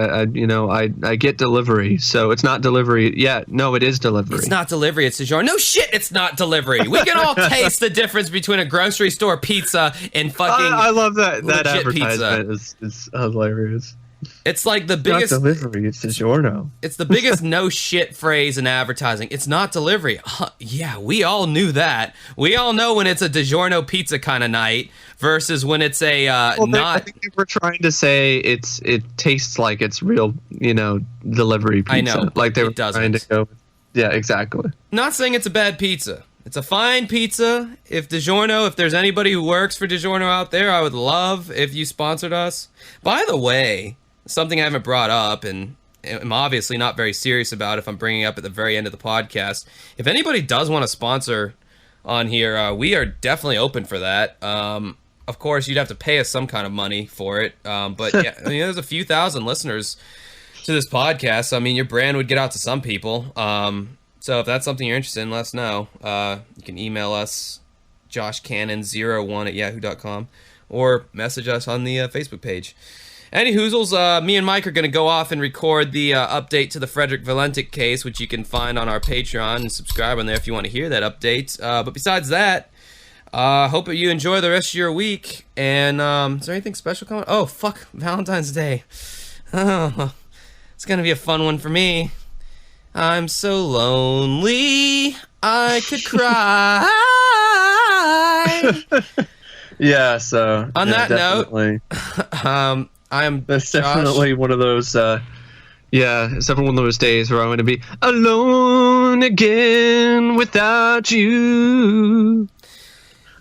I get delivery, so it's not delivery. Yeah, no, it is delivery. It's not delivery. It's DiGiorno. No shit, it's not delivery. We can all taste the difference between a grocery store pizza and fucking. I love that pizza. advertisement is hilarious. It's like the biggest not delivery. It's DiGiorno. It's the biggest no shit phrase in advertising. It's not delivery. Yeah, we all knew that. We all know when it's a DiGiorno pizza kind of night versus when it's a not. I think they were trying to say it tastes like it's real, delivery pizza. I know, like they were trying to go. Yeah, exactly. Not saying it's a bad pizza. It's a fine pizza. If there's anybody who works for DiGiorno out there, I would love if you sponsored us. By the way, something I haven't brought up and I'm obviously not very serious about if I'm bringing up at the very end of the podcast. If anybody does want to sponsor on here, we are definitely open for that. Of course, you'd have to pay us some kind of money for it. But yeah, there's a few thousand listeners to this podcast. So, your brand would get out to some people. So if that's something you're interested in, let us know. You can email us, joshcannon01@yahoo.com, or message us on the Facebook page. Any hoozles, me and Mike are going to go off and record the update to the Frederick Valentic case, which you can find on our Patreon and subscribe on there if you want to hear that update. But besides that, hope that you enjoy the rest of your week. And is there anything special coming? Oh, fuck, Valentine's Day. Oh, it's going to be a fun one for me. I'm so lonely, I could cry. Yeah, so... On that definitely. note, That's definitely one of those, it's definitely one of those days where I'm going to be alone again without you.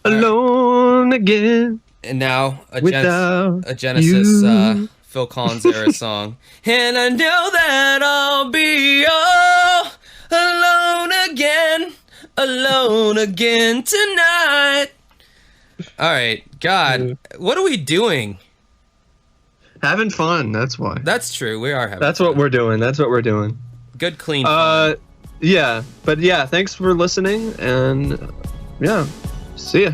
Alone again. And now, a without Genesis you. Phil Collins era song. And I know that I'll be alone again tonight. All right, God, what are we doing? Having fun, that's why. That's true, we are having That's fun. what we're doing. That's what we're doing. Good, clean fun. Yeah, but yeah, thanks for listening, and yeah, see ya.